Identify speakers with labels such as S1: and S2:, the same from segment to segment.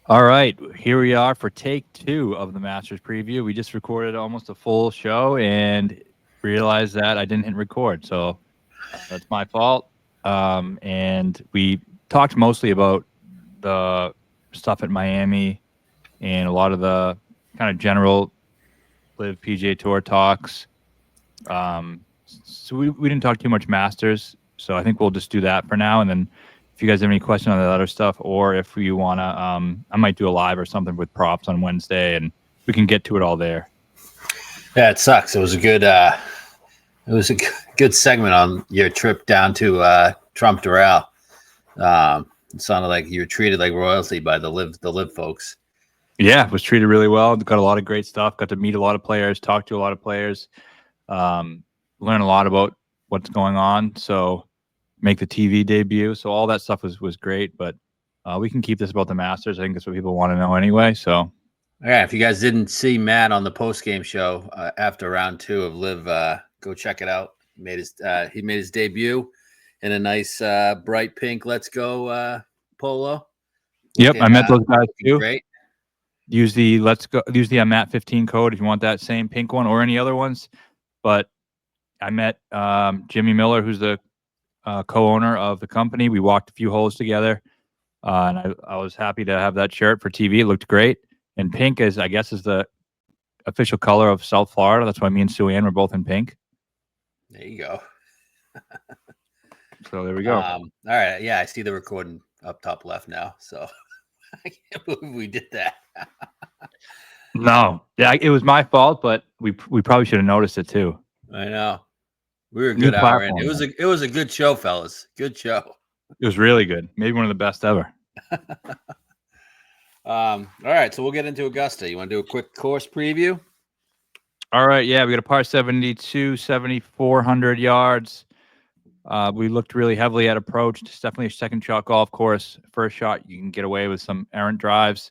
S1: All right, here we are for take two of the Masters preview. We just recorded almost a full show and realized that I didn't hit record, so that's my fault. And we talked mostly about the stuff at Miami and a lot of the kind of general live PGA Tour talks. So we didn't talk too much Masters, so I think we'll just do that for now, and then if you guys have any question on the other stuff, or if you want to, I might do a live or something with props on Wednesday, and we can get to it all there.
S2: Yeah, it sucks. It was a good good segment on your trip down to Trump Doral. It sounded like you were treated like royalty by the live folks.
S1: Yeah, was treated really well. Got a lot of great stuff. Got to meet a lot of players, talk to a lot of players, learn a lot about what's going on. So make the TV debut. So all that stuff was great. But we can keep this about the Masters. I think that's what people want to know anyway. So
S2: all right, if you guys didn't see Matt on the post game show after round 2 of Live, go check it out. He made his debut in a nice bright pink Let's Go polo.
S1: Yep, I met those guys too.
S2: Great.
S1: Use the Matt 15 code if you want that same pink one or any other ones. But I met Jimmy Miller, who's the co-owner of the company. We walked a few holes together, and I was happy to have that shirt for TV. It looked great. And pink is the official color of South Florida. That's why me and Sue Ann were both in pink.
S2: There you go.
S1: So there we go.
S2: All right. Yeah, I see the recording up top left now. So I can't believe we did that.
S1: No. Yeah, it was my fault, but we probably should have noticed it too.
S2: I know. We were a good hour in. It was a good show, fellas. Good show.
S1: It was really good. Maybe one of the best ever.
S2: All right, so we'll get into Augusta. You want to do a quick course preview?
S1: All right, yeah, we got a par 72, 7,400 yards. We looked really heavily at approach. It's definitely a second shot golf course. First shot, you can get away with some errant drives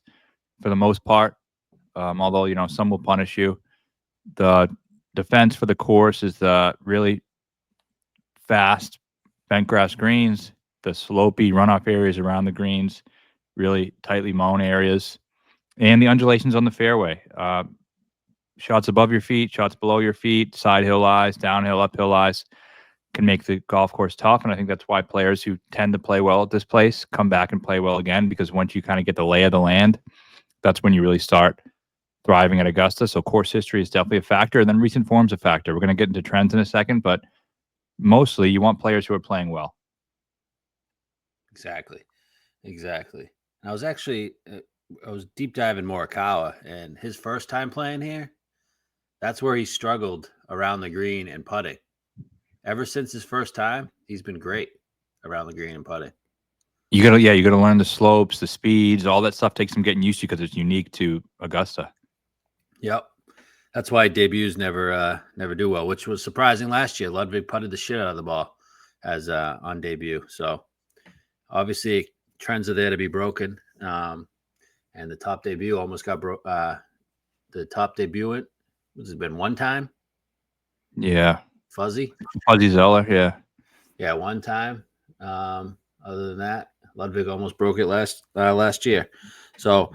S1: for the most part, although, some will punish you. The defense for the course is the really fast bent grass greens, the slopey runoff areas around the greens, really tightly mown areas, and the undulations on the fairway. Shots above your feet, shots below your feet, side hill lies, downhill, uphill lies can make the golf course tough. And I think that's why players who tend to play well at this place come back and play well again, because once you kind of get the lay of the land, that's when you really start thriving at Augusta. So course history is definitely a factor. And then recent form's a factor. We're going to get into trends in a second, but mostly you want players who are playing well.
S2: Exactly. I was deep diving Morikawa, and his first time playing here, that's where he struggled around the green and putting. Ever since his first time, he's been great around the green and putting.
S1: You gotta learn the slopes, the speeds, all that stuff takes some getting used to because it's unique to Augusta.
S2: Yep. That's why debuts never do well, which was surprising last year. Ludwig putted the shit out of the ball as on debut. So obviously trends are there to be broken. And the top debut almost got broke. The top debutant, has it been one time?
S1: Yeah.
S2: Fuzzy
S1: Zeller, yeah.
S2: Yeah, one time. Other than that, Ludwig almost broke it last year. So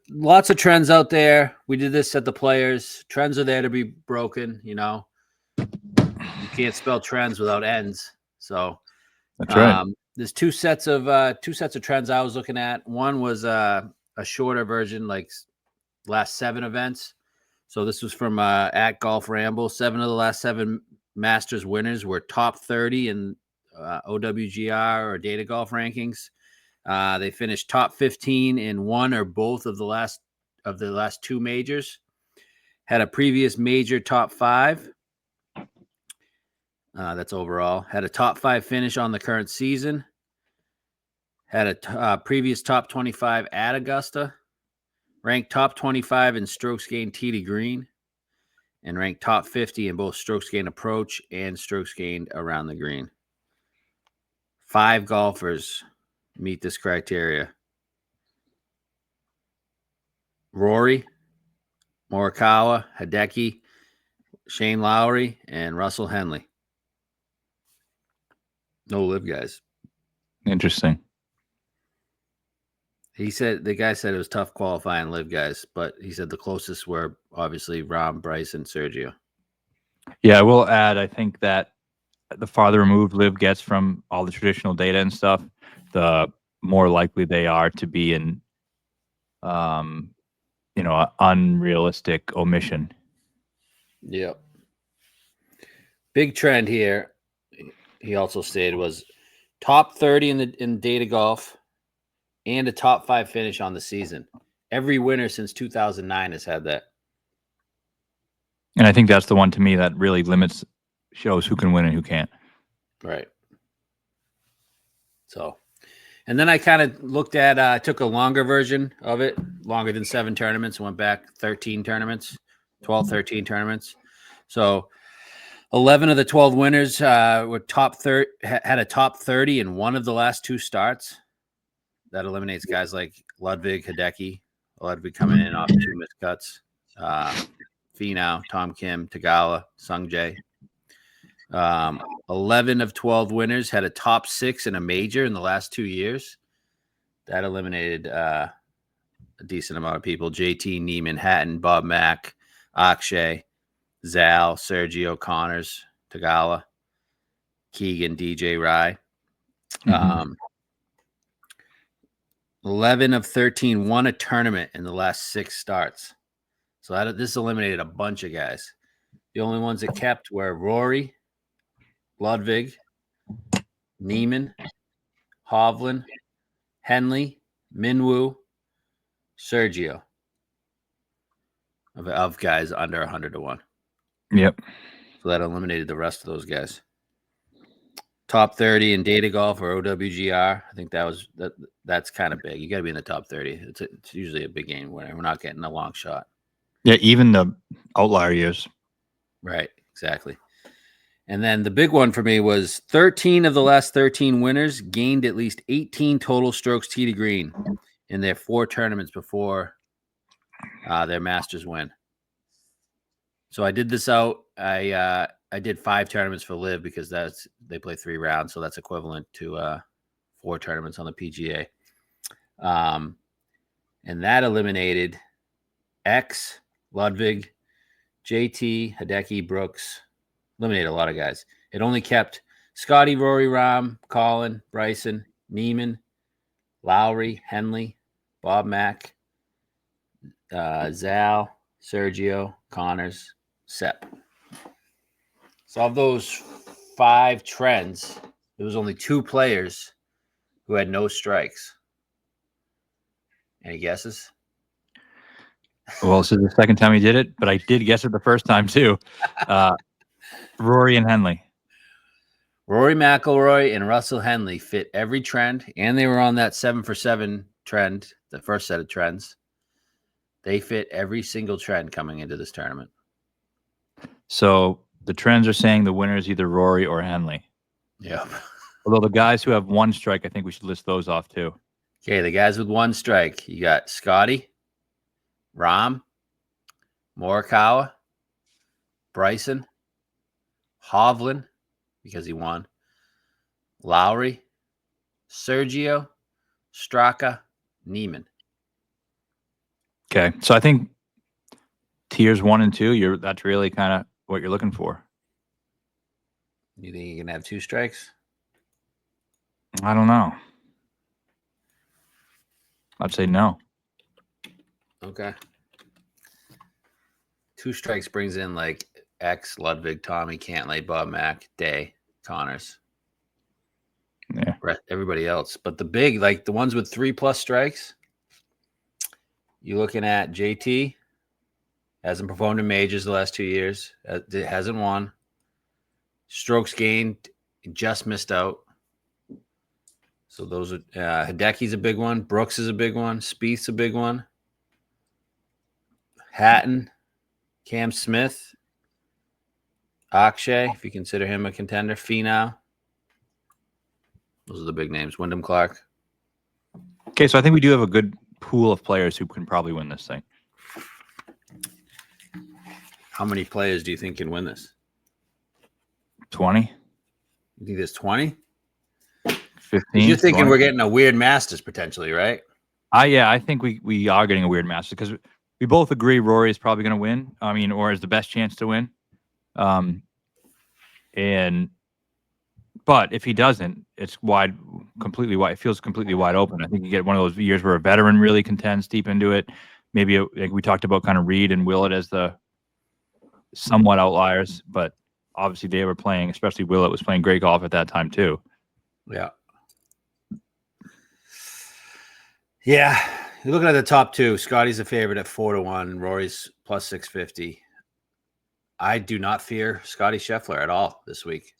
S2: lots of trends out there. We did this at the Players. Trends are there to be broken, You can't spell trends without ends. So
S1: that's right.
S2: There's two sets of trends I was looking at. One was a shorter version, like last 7 events. So this was from at Golf Ramble. 7 of the last 7 Masters winners were top 30 in OWGR or Data Golf rankings. They finished top 15 in one or both of the last 2 majors. Had a previous major top 5. That's overall. Had a top 5 finish on the current season. Had a previous top 25 at Augusta. Ranked top 25 in strokes gained tee to green. And ranked top 50 in both strokes gained approach and strokes gained around the green. 5 golfers meet this criteria. Rory, Morikawa, Hideki, Shane Lowry, and Russell Henley. No live guys.
S1: Interesting.
S2: The guy said it was tough qualifying live guys, but he said the closest were obviously Rahm, Bryson, Sergio.
S1: Yeah, I will add, I think that the farther removed live gets from all the traditional data and stuff, the more likely they are to be in, unrealistic omission.
S2: Yep. Big trend here, he also stated, was top 30 in data golf and a top 5 finish on the season. Every winner since 2009 has had that.
S1: And I think that's the one to me that really shows who can win and who can't.
S2: Right. So, and then I kind of looked at, took a longer version of it, longer than 7 tournaments, went back 13 tournaments, 12, 13 tournaments. So 11 of the 12 winners were had a top 30 in one of the last 2 starts. That eliminates guys like Ludwig, Hideki. Ludwig coming in off 2 missed cuts. Finau, Tom Kim, Tagawa, Sungjae. 11 of 12 winners had a top 6 in a major in the last 2 years. That eliminated a decent amount of people. JT, Niemann, Hatton, Bob Mack, Akshay, Zal, Sergio, Connors, Tagawa, Keegan, DJ Rye. 11 of 13 won a tournament in the last 6 starts. So this eliminated a bunch of guys. The only ones that kept were Rory, Ludwig, Niemann, Hovland, Henley, Minwoo, Sergio. Of guys under 100 to 1.
S1: Yep.
S2: So that eliminated the rest of those guys. Top 30 in data golf or OWGR. I think that's kind of big. You got to be in the top 30. It's usually a big game winner. We're not getting a long shot.
S1: Yeah, even the outlier years.
S2: Right, exactly. And then the big one for me was 13 of the last 13 winners gained at least 18 total strokes tee to green in their 4 tournaments before their Masters win. So I did this out. I did 5 tournaments for Live because they play 3 rounds, so that's equivalent to 4 tournaments on the PGA. And that eliminated X, Ludwig, JT, Hideki, Brooks. Eliminated a lot of guys. It only kept Scotty, Rory, Rahm, Colin, Bryson, Niemann, Lowry, Henley, Bob Mack, Zal, Sergio, Connors, Sepp. So of those 5 trends, there was only 2 players who had no strikes. Any guesses?
S1: Well, this is the second time he did it, but I did guess it the first time too. Rory and Henley.
S2: Rory McIlroy and Russell Henley fit every trend, and they were on that 7 for 7 trend, the first set of trends. They fit every single trend coming into this tournament.
S1: So the trends are saying the winner is either Rory or Henley.
S2: Yep.
S1: Although the guys who have 1 strike, I think we should list those off too.
S2: Okay, the guys with 1 strike. You got Scotty, Rahm, Morikawa, Bryson, Hovland, because he won, Lowry, Sergio, Straka, Niemann.
S1: Okay, so I think tiers 1 and 2, that's really kind of what you're looking for.
S2: You think you can have 2 strikes?
S1: I don't know. I'd say no.
S2: Okay. 2 strikes brings in like X, Ludwig, Tommy, Cantlay, Bob Mack, Day, Connors.
S1: Yeah.
S2: Everybody else. But the big, like the ones with 3+ strikes, you're looking at JT. Hasn't performed in majors the last 2 years. Hasn't won. Strokes gained. Just missed out. So those are Hideki's a big one. Brooks is a big one. Spieth's a big one. Hatton, Cam Smith, Akshay, if you consider him a contender. Finau. Those are the big names. Wyndham Clark.
S1: Okay, so I think we do have a good pool of players who can probably win this thing.
S2: How many players do you think can win this?
S1: 20?
S2: You think there's 20?
S1: 15?
S2: You're thinking
S1: 20?
S2: we're getting a weird Masters potentially, right?
S1: I think we are getting a weird Masters because we both agree Rory is probably going to win. I mean, or has the best chance to win. But if he doesn't, it's completely wide. It feels completely wide open. I think you get one of those years where a veteran really contends deep into it. Maybe like we talked about, kind of Reed and Willett as the somewhat outliers, but obviously they were playing, especially Willett was playing great golf at that time too.
S2: Yeah. Yeah. You're looking at the top two. Scotty's a favorite at 4-1. Rory's plus 650. I do not fear Scotty Scheffler at all this week.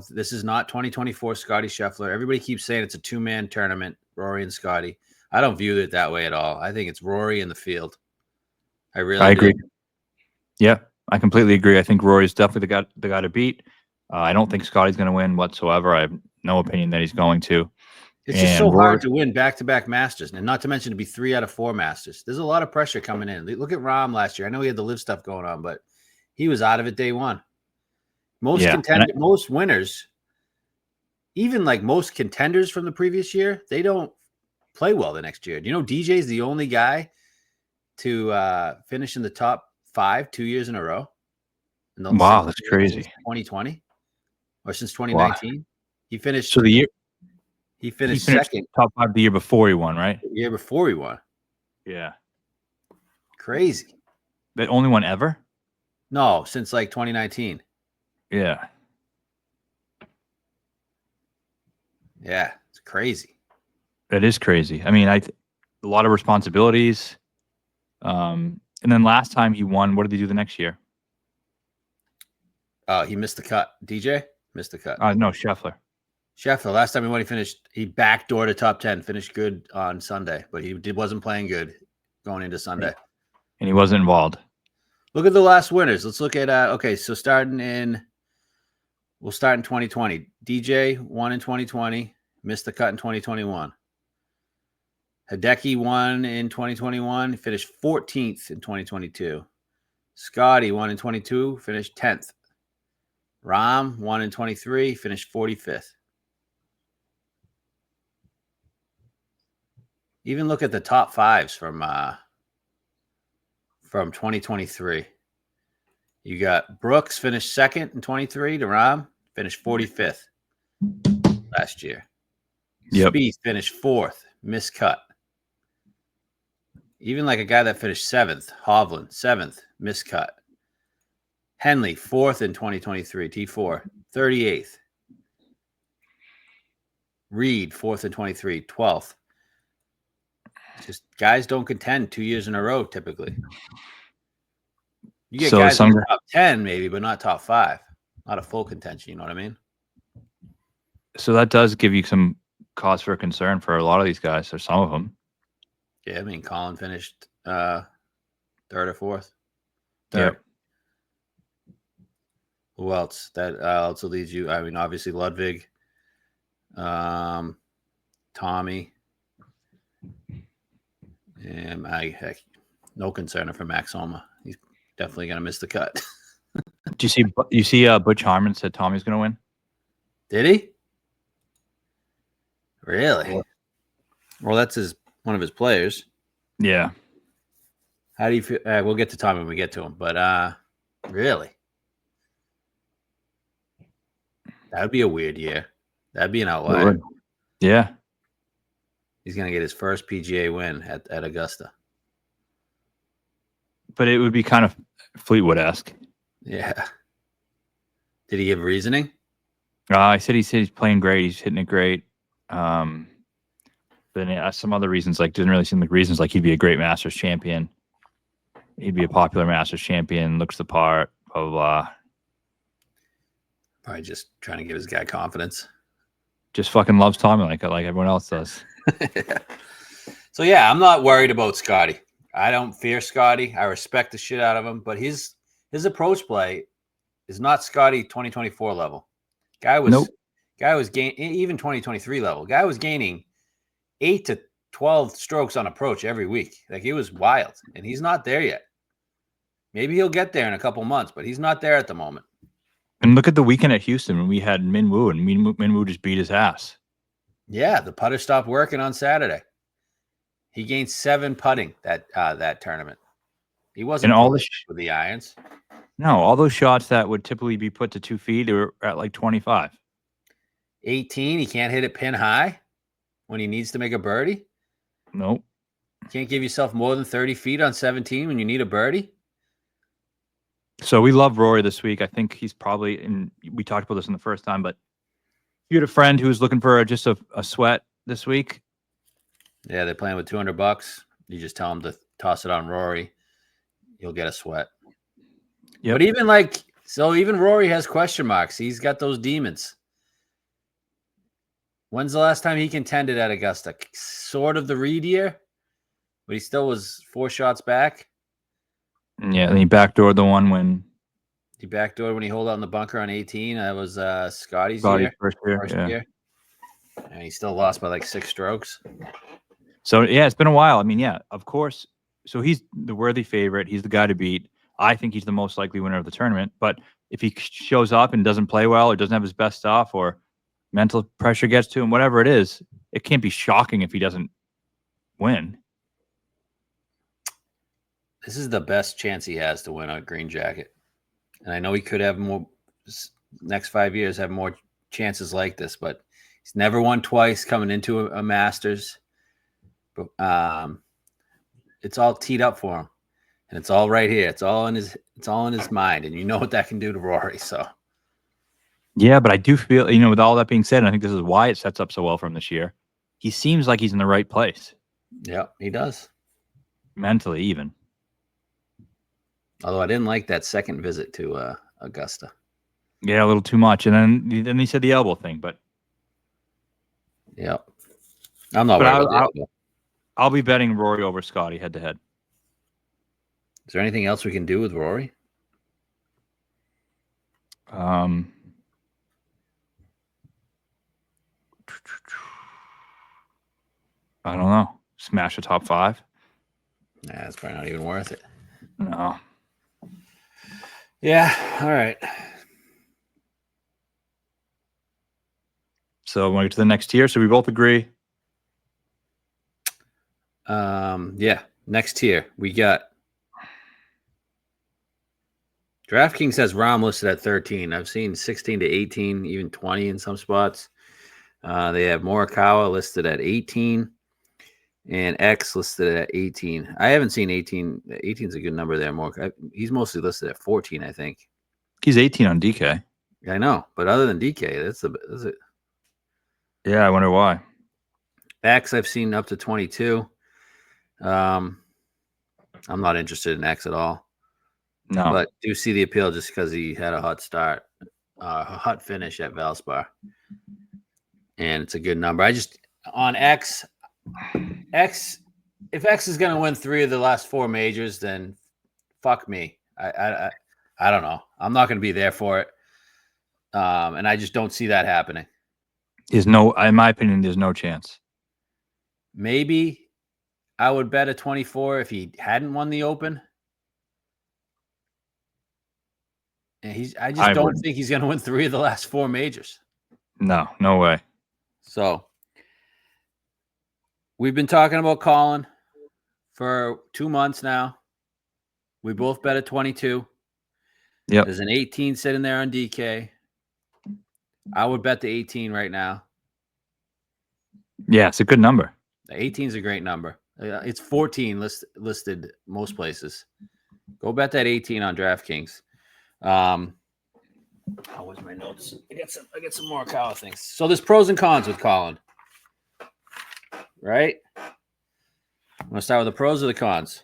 S2: This is not 2024 Scotty Scheffler. Everybody keeps saying it's a two-man tournament, Rory and Scotty. I don't view it that way at all. I think it's Rory in the field. I agree.
S1: Yeah, I completely agree. I think Rory's definitely the guy to beat. I don't think Scotty's going to win whatsoever. I have no opinion that he's going to.
S2: It's just so hard to win back-to-back Masters, and not to mention to be 3 out of 4 Masters. There's a lot of pressure coming in. Look at Rahm last year. I know he had the live stuff going on, but he was out of it day one. Most winners, even like most contenders from the previous year, they don't play well the next year. Do you know DJ's the only guy to finish in the top 5 2 years in a row?
S1: Wow, that's crazy.
S2: 2020 or since 2019, wow. He finished.
S1: So
S2: he finished second,
S1: top 5 the year before he won, right?
S2: The year before he won.
S1: Yeah,
S2: crazy.
S1: The only one ever?
S2: No, since like 2019.
S1: Yeah.
S2: Yeah, it's crazy.
S1: It is crazy. I mean, a lot of responsibilities. And then last time he won, what did he do the next year?
S2: He missed the cut. DJ missed the cut.
S1: No, Scheffler.
S2: Last time he won, he backdoored a top 10, finished good on Sunday, but he wasn't playing good going into Sunday.
S1: And he wasn't involved.
S2: Look at the last winners. Let's look at okay, so we'll start in 2020. DJ won in 2020, missed the cut in 2021. Hideki won in 2021, finished 14th in 2022. Scotty won in 22, finished 10th. Rahm won in 23, finished 45th. Even look at the top 5s from 2023. You got Brooks finished 2nd in 23 to Rahm, finished 45th last year.
S1: Yep.
S2: Spieth finished 4th, miscut. Even like a guy that finished 7th, Hovland, 7th, miscut. Henley, 4th in 2023, T4, 38th. Reed, 4th in 23, 12th. Just guys don't contend 2 years in a row typically. You get guys in the top 10 maybe, but not top 5. Not a full contention, you know what I mean?
S1: So that does give you some cause for concern for a lot of these guys, or some of them.
S2: Yeah, I mean, Colin finished 3rd or 4th. 3rd.
S1: Yep.
S2: Who else? That also leads you. I mean, obviously Ludwig, Tommy, and no concern for Max Homa. He's definitely gonna miss the cut.
S1: Do you see Butch Harmon said Tommy's gonna win?
S2: Did he? Really? Well, that's one of his players.
S1: Yeah.
S2: How do you feel? We'll get to Tommy when we get to him, but really? That would be a weird year. That'd be an outlier.
S1: Yeah.
S2: He's going to get his first PGA win at Augusta.
S1: But it would be kind of Fleetwood-esque.
S2: Yeah. Did he give reasoning?
S1: He said he's playing great. He's hitting it great. But then some other reasons, like, didn't really seem like reasons, like he'd be a great Masters champion. He'd be a popular Masters champion, looks the part, blah, blah, blah.
S2: Probably just trying to give his guy confidence.
S1: Just fucking loves Tommy like everyone else does.
S2: So, yeah, I'm not worried about Scotty. I don't fear Scotty. I respect the shit out of him. But his approach play is not Scotty 2024 level. Guy was gaining, even 2023 level. Guy was gaining 8 to 12 strokes on approach every week. Like, it was wild. And he's not there yet. Maybe he'll get there in a couple months, but he's not there at the moment.
S1: And look at the weekend at Houston when we had Min Woo, and Min Woo just beat his ass.
S2: Yeah, the putter stopped working on Saturday. He gained 7 putting that tournament. He wasn't
S1: And all
S2: with the irons.
S1: No, all those shots that would typically be put to 2 feet are at like 25.
S2: 18, he can't hit it pin high when he needs to make a birdie.
S1: Nope.
S2: Can't give yourself more than 30 feet on 17 when you need a birdie.
S1: So we love Rory this week. I think he's probably in. We talked about this in the first time, but if you had a friend who was looking for just a sweat this week.
S2: Yeah, they're playing with $200. You just tell them to toss it on Rory. You'll get a sweat. Yep. But even Rory has question marks. He's got those demons. When's the last time he contended at Augusta? Sort of the Reed year, but he still was 4 shots back.
S1: Yeah, and he backdoored the one when
S2: he holed out in the bunker on 18. That was Scotty's
S1: first year.
S2: And he still lost by like 6 strokes.
S1: So yeah, it's been a while. I mean, yeah, of course. So he's the worthy favorite. He's the guy to beat. I think he's the most likely winner of the tournament. But if he shows up and doesn't play well or doesn't have his best stuff or mental pressure gets to him, whatever it is, it can't be shocking if he doesn't win.
S2: This is the best chance he has to win a green jacket. And I know he could have more next 5 years, have more chances like this, but he's never won twice coming into a Masters. But it's all teed up for him. And it's all right here. It's all in his mind. And you know what that can do to Rory. So
S1: yeah, but I do feel, with all that being said, and I think this is why it sets up so well for him this year. He seems like he's in the right place.
S2: Yeah, he does.
S1: Mentally, even.
S2: Although I didn't like that second visit to Augusta.
S1: Yeah, a little too much. And then he said the elbow thing, but
S2: yeah. I'm not worried about the elbow.
S1: I'll be betting Rory over Scotty head to head.
S2: Is there anything else we can do with Rory?
S1: I don't know. Smash a top 5?
S2: Nah, it's probably not even worth it.
S1: No.
S2: Yeah. All right.
S1: So when we get to the next tier, so we both agree.
S2: Yeah. Next tier, we got DraftKings has Rahm listed at 13. I've seen 16 to 18, even 20 in some spots. They have Morikawa listed at 18 and X listed at 18. I haven't seen 18. 18 is a good number there. He's mostly listed at 14, I think.
S1: He's 18 on DK.
S2: I know, but other than DK, that's it.
S1: Yeah, I wonder why.
S2: X I've seen up to 22. I'm not interested in X at all.
S1: No.
S2: But do see the appeal just because he had a hot start, a hot finish at Valspar. And it's a good number. I just, on X, if X is going to win 3 of the last 4 majors, then fuck me. I don't know. I'm not going to be there for it. And I just don't see that happening.
S1: In my opinion, there's no chance.
S2: Maybe I would bet a 24 if he hadn't won the Open. And I just don't think he's going to win 3 of the last 4 majors.
S1: No way.
S2: So we've been talking about Colin for 2 months now. We both bet at 22.
S1: Yep.
S2: There's an 18 sitting there on DK. I would bet the 18 right now.
S1: Yeah, it's a good number.
S2: The 18 is a great number. It's 14 listed most places. Go bet that 18 on DraftKings. How was my notes? I get some more Colin things. So there's pros and cons with Colin, right? I'm gonna start with the pros or the cons.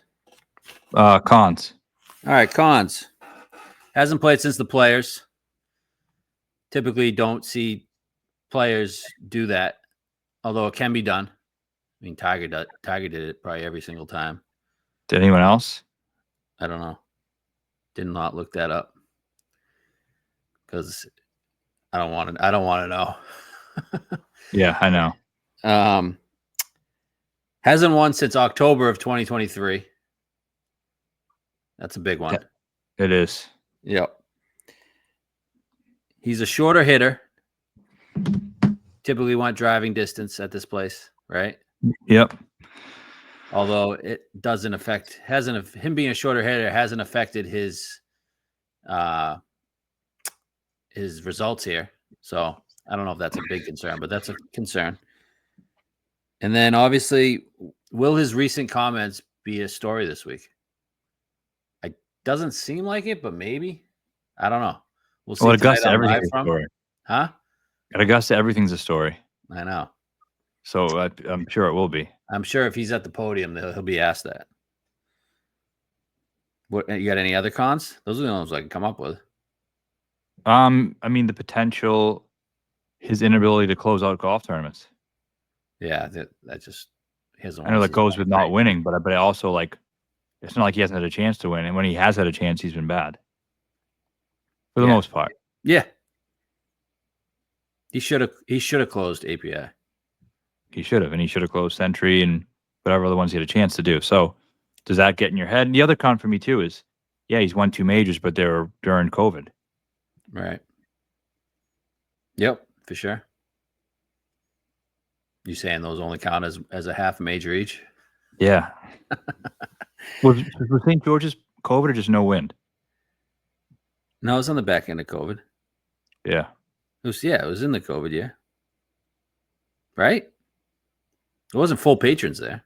S1: Cons.
S2: All right, cons. Hasn't played since the Players. Typically, don't see players do that, although it can be done. I mean, Tiger did it probably every single time.
S1: Did anyone else?
S2: I don't know. Did not look that up because I don't want to know.
S1: Yeah, I know.
S2: Hasn't won since October of 2023. That's a big one.
S1: It is.
S2: Yep. He's a shorter hitter. Typically want driving distance at this place, right?
S1: Yep.
S2: Although it doesn't affect, him being a shorter hitter hasn't affected his results here. So I don't know if that's a big concern, but that's a concern. And then obviously, will his recent comments be a story this week? It doesn't seem like it, but maybe. I don't know. We'll see.
S1: Well,
S2: Tonight
S1: Augusta,
S2: on
S1: everything's
S2: Live
S1: a
S2: from,
S1: story.
S2: huh?
S1: At Augusta, everything's a story.
S2: I know.
S1: So I'm sure it will be.
S2: I'm sure if he's at the podium, he'll be asked that. What, you got any other cons? Those are the ones I can come up with.
S1: I mean, the potential, his inability to close out golf tournaments.
S2: Yeah, that just his.
S1: I know that goes with not winning, but I also like, it's not like he hasn't had a chance to win, and when he has had a chance, he's been bad for the most part.
S2: Yeah, he should have closed API.
S1: He should have, and he should have closed Century and whatever other ones he had a chance to do. So, does that get in your head? And the other con for me too is, yeah, he's won 2 majors, but they were during COVID.
S2: Right. Yep, for sure. You saying those only count as a half major each?
S1: Yeah. Was St. George's COVID or just no wind?
S2: No, it was on the back end of COVID.
S1: Yeah.
S2: It was in the COVID year. Right? It wasn't full patrons there.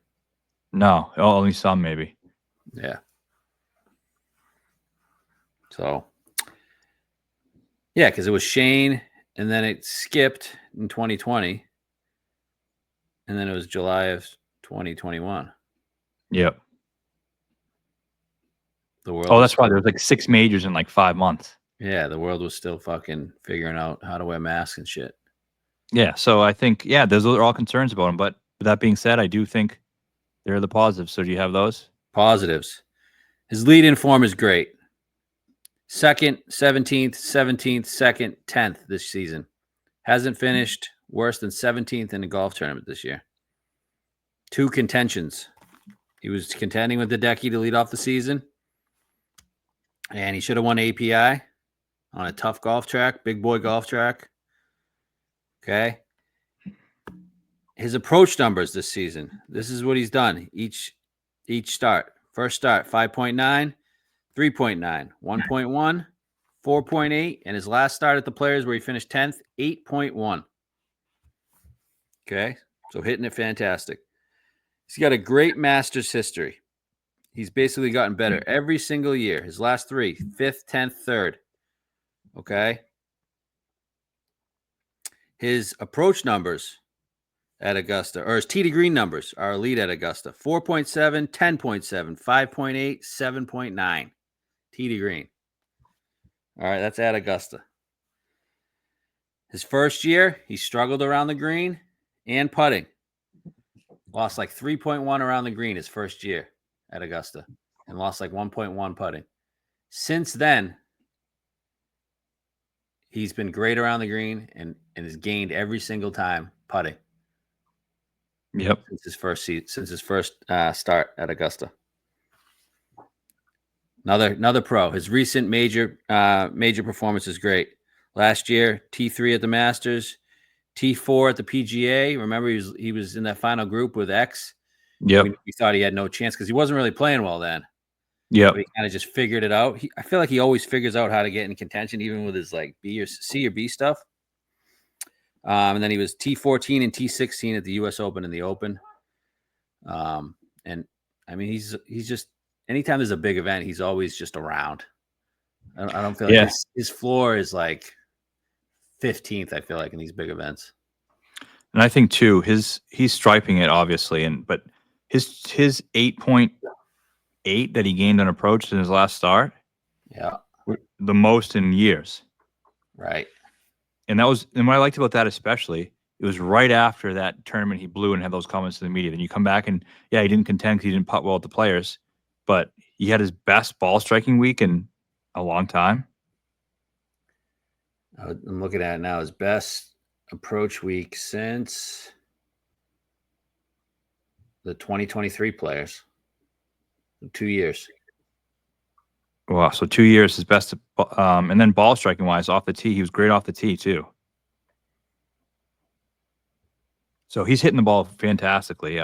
S1: No, only some maybe.
S2: Yeah. So, yeah, because it was Shane, and then it skipped in 2020, and then it was July of 2021.
S1: Yep.
S2: The world.
S1: Oh, that's why there was like 6 majors in like 5 months.
S2: Yeah, the world was still fucking figuring out how to wear masks and shit.
S1: Yeah, so I think, those are all concerns about him. But with that being said, I do think they're the positives. So do you have those?
S2: Positives. His lead in form is great. 2nd, 17th, 17th, 2nd, 10th this season. Hasn't finished worse than 17th in the golf tournament this year. 2 contentions. He was contending with Hideki to lead off the season. And he should have won API on a tough golf track, big boy golf track. Okay. His approach numbers this season. This is what he's done each start. First start, 5.9, 3.9, 1.1, 4.8, and his last start at the Players where he finished 10th, 8.1. Okay. So hitting it fantastic. He's got a great Masters history. He's basically gotten better every single year. His last 3, 5th, 10th, 3rd. Okay. His approach numbers at Augusta, or his tee to green numbers are elite at Augusta. 4.7, 10.7, 5.8, 7.9. Tee to green. All right, that's at Augusta. His first year, he struggled around the green and putting. Lost like 3.1 around the green his first year at Augusta and lost like 1.1 putting. Since then, he's been great around the green and has gained every single time putting.
S1: Yep.
S2: Since his first start at Augusta. Another pro. His recent major performance is great. Last year, T3 at the Masters, T4 at the PGA. Remember, he was in that final group with X.
S1: Yep.
S2: We thought he had no chance because he wasn't really playing well then.
S1: Yep.
S2: But he kind of just figured it out. I feel like he always figures out how to get in contention, even with his like C or B stuff. And then he was T14 and T16 at the U.S. Open and the Open. And I mean, he's just, anytime there's a big event, he's always just around. I don't feel like his floor is like 15th, I feel like, in these big events.
S1: And I think too, he's striping it obviously, but his 8.8 that he gained on approach in his last start, the most in years.
S2: Right.
S1: And what I liked about that especially, it was right after that tournament he blew and had those comments to the media. Then you come back and he didn't contend because he didn't putt well at the Players, but he had his best ball striking week in a long time.
S2: I'm looking at it now. His best approach week since the 2023 Players. 2 years.
S1: Wow. So 2 years, his best. And then ball striking wise, off the tee, he was great off the tee too. So he's hitting the ball fantastically.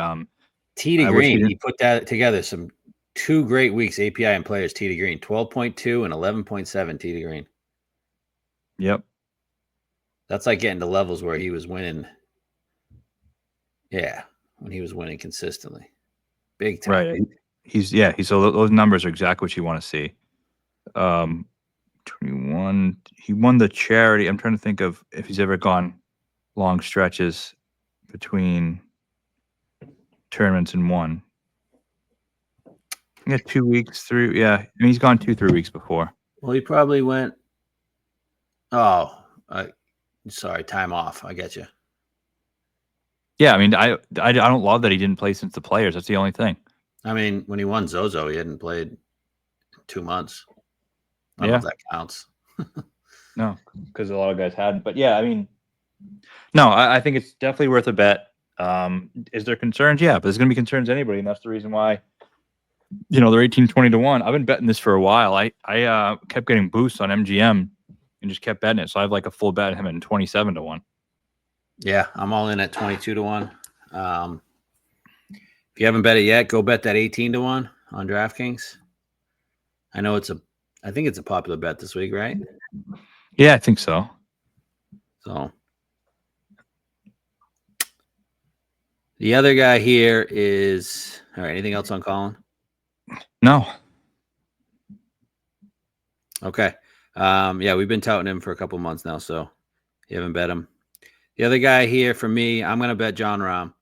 S2: Tee to
S1: I wish he
S2: Green, he
S1: didn't.
S2: put that together. Some 2 great weeks, API and players, Tee to Green, 12.2 and 11.7 Tee to Green.
S1: Yep.
S2: That's like getting to levels where he was winning. Yeah, when he was winning consistently. Big time.
S1: Right. He's so those numbers are exactly what you want to see. 21. He won the charity. I'm trying to think of if he's ever gone long stretches between tournaments and won. Yeah, 2 weeks, 3. Yeah, I mean, he's gone 2-3 weeks before.
S2: Well, he probably went. Oh, sorry, time off. I get you.
S1: Yeah, I mean, I don't love that he didn't play since the Players. That's the only thing.
S2: I mean, when he won Zozo, he hadn't played in 2 months. I don't know if that counts.
S1: No, because a lot of guys hadn't. But yeah, I mean, no, I think it's definitely worth a bet. Is there concerns? Yeah, but there's going to be concerns anybody, and that's the reason why. They're 18, 20 to 1. I've been betting this for a while. I kept getting boosts on MGM and just kept betting it. So I have like a full bet of him at 27 to 1.
S2: Yeah, I'm all in at 22 to 1. If you haven't bet it yet, go bet that 18 to 1 on DraftKings. I think it's a popular bet this week, right?
S1: Yeah, I think so.
S2: So the other guy here is all right. Anything else on Colin?
S1: No.
S2: Okay. Yeah, we've been touting him for a couple months now, so you haven't bet him. The other guy here for me, I'm going to bet Jon Rahm.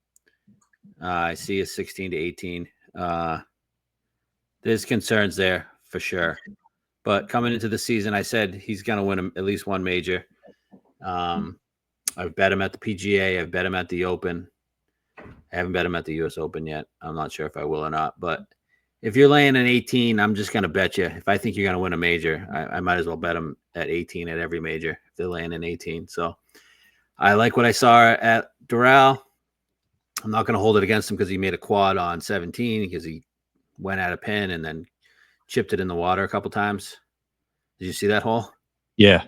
S2: I see a 16 to 18. There's concerns there for sure. But coming into the season, I said he's going to win at least one major. I've bet him at the PGA. I've bet him at the Open. I haven't bet him at the U.S. Open yet. I'm not sure if I will or not. But if you're laying an 18, I'm just going to bet you. If I think you're going to win a major, I might as well bet him at 18 at every major if they're laying an 18. So I like what I saw at Doral. I'm not going to hold it against him because he made a quad on 17 because he went at a pin and then chipped it in the water a couple times. Did you see that hole?
S1: Yeah.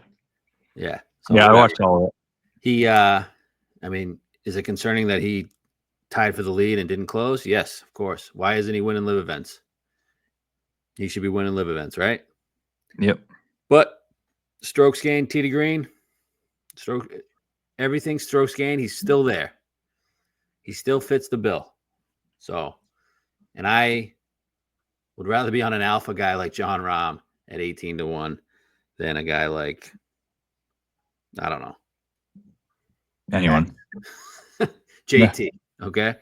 S2: Yeah.
S1: So I watched all of it.
S2: He, is it concerning that he tied for the lead and didn't close? Yes, of course. Why isn't he winning live events? He should be winning live events, right?
S1: Yep.
S2: But strokes gained, tee to green, everything strokes gained. He's still there. He still fits the bill. So, and I would rather be on an alpha guy like Jon Rahm at 18 to 1 than a guy like, I don't know,
S1: anyone.
S2: JT. Okay.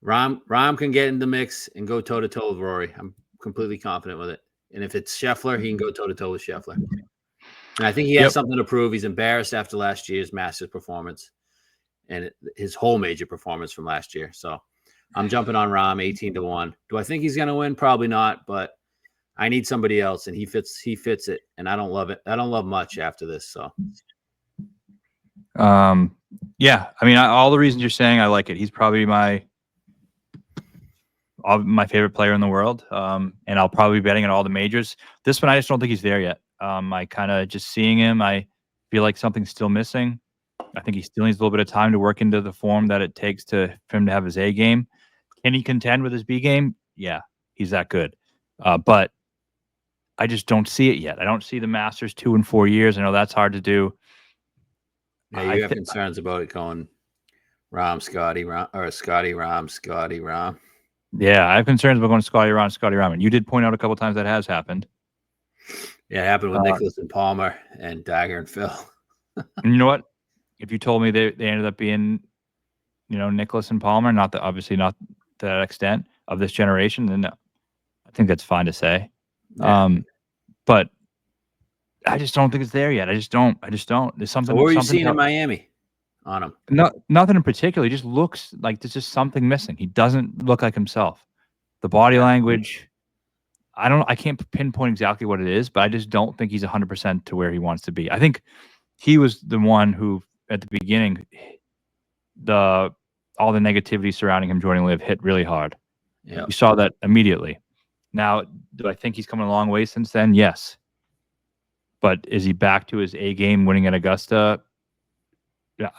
S2: Rahm can get in the mix and go toe to toe with Rory. I'm completely confident with it. And if it's Scheffler, he can go toe to toe with Scheffler. And I think he has something to prove. He's embarrassed after last year's Masters performance and his whole major performance from last year. So I'm jumping on Rahm 18 to 1. Do I think he's going to win? Probably not, but I need somebody else, and he fits it, and I don't love it. I don't love much after this. So,
S1: yeah, I mean, all the reasons you're saying, I like it. He's probably my favorite player in the world, and I'll probably be betting at all the majors. This one, I just don't think he's there yet. I kind of just seeing him, I feel like something's still missing. I think he still needs a little bit of time to work into the form that it takes for him to have his A game. Can he contend with his B game? Yeah, he's that good. But I just don't see it yet. I don't see the Masters 2 and 4 years. I know that's hard to do.
S2: Yeah, you have concerns about it going Rahm, Scotty, Rahm, or Scotty, Rahm, Scotty, Rahm.
S1: Yeah, I have concerns about going Scotty, Rahm. And you did point out a couple times that has happened.
S2: Yeah, it happened with Nicklaus and Palmer and Dagger and Phil.
S1: And you know what? If you told me they ended up being, Nicklaus and Palmer, obviously not to that extent of this generation, then no. I think that's fine to say. Yeah. But I just don't think it's there yet. I just don't. There's something.
S2: So what were you seeing in Miami on him?
S1: Nothing in particular. He just looks like there's just something missing. He doesn't look like himself. The body language, I can't pinpoint exactly what it is, but I just don't think he's 100% to where he wants to be. I think he was the one who, at the beginning, all the negativity surrounding him joining Live hit really hard. Yeah, you saw that immediately. Now, do I think he's come a long way since then? Yes. But is he back to his A game winning at Augusta?